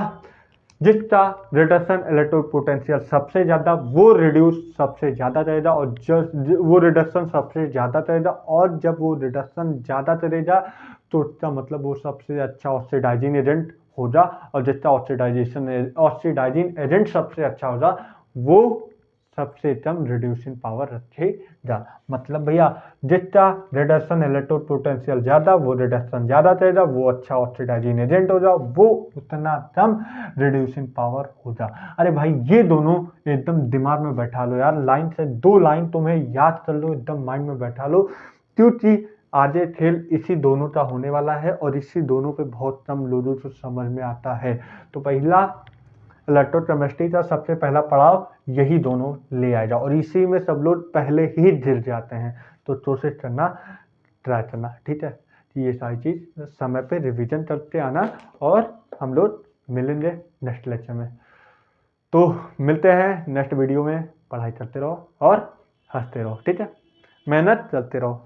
जिसका रिडक्शन इलेक्ट्रोड पोटेंशियल सबसे ज़्यादा वो रिड्यूस सबसे ज़्यादा करेगा, और जब वो रिडक्शन सबसे ज़्यादा करेगा, और जब वो रिडक्शन ज़्यादा करेगा तो उसका मतलब वो सबसे अच्छा ऑक्सीडाइजिंग एजेंट होगा, और जिसका ऑक्सीडाइजिंग एजेंट सबसे अच्छा होगा वो सबसे कम रिड्यूसिंग पावर रखेगा। मतलब भैया जिसका रिडक्शन इलेक्ट्रोड पोटेंशियल ज़्यादा, वो रिडक्शन ज़्यादा करेगा, वो अच्छा ऑक्सीडाइजिंग एजेंट हो जाओ, वो उतना कम रिड्यूसिंग पावर होगा। अरे भाई ये दोनों एकदम दिमाग में बैठा लो यार, लाइन से 2 लाइन तुम्हें याद कर लो, एकदम माइंड में बैठा लो, क्योंकि आगे खेल इसी दोनों का होने वाला है, और इसी दोनों पे बहुत कम लोगों को समझ में आता है। तो पहला इलेक्ट्रोकेमिस्ट्री का सबसे पहला पड़ाव यही दोनों ले आएगा, और इसी में सब लोग पहले ही गिर जाते हैं। तो कोशिश करना, ट्राई करना, ठीक है? कि ये सारी चीज़ समय पे रिवीजन करते आना, और हम लोग मिलेंगे नेक्स्ट लेक्चर में। तो मिलते हैं नेक्स्ट वीडियो में। पढ़ाई करते रहो और हंसते रहो, ठीक है? मेहनत करते रहो।